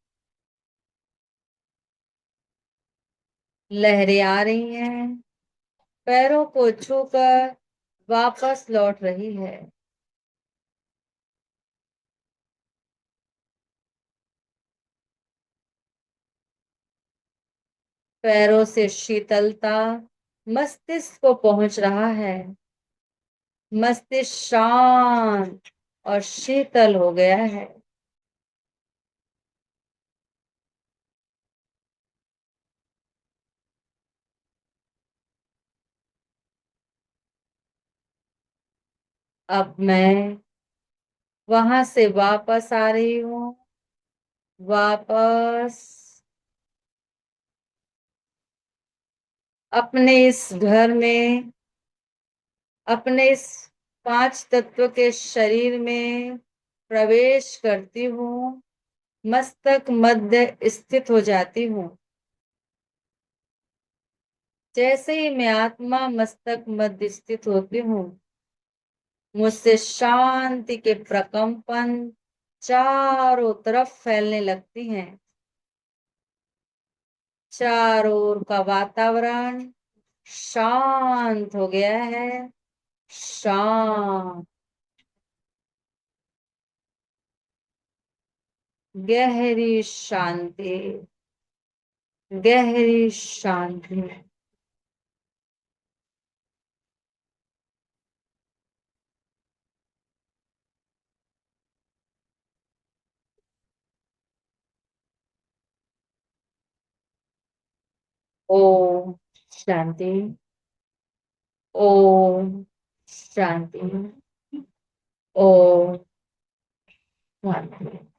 लहरें आ रही हैं, पैरों को छूकर वापस लौट रही है। पैरों से शीतलता मस्तिष्क को पहुंच रहा है। मस्तिष्क शांत और शीतल हो गया है। अब मैं वहां से वापस आ रही हूँ। वापस अपने इस घर में, अपने इस पांच तत्व के शरीर में प्रवेश करती हूँ। मस्तक मध्य स्थित हो जाती हूँ। जैसे ही मैं आत्मा मस्तक मध्य स्थित होती हूँ, मुझसे शांति के प्रकंपन चारों तरफ फैलने लगती हैं। चारों ओर का वातावरण शांत हो गया है। शांत, गहरी शांति, गहरी शांति। ओम शांति। ओम शांति। ओम शांति।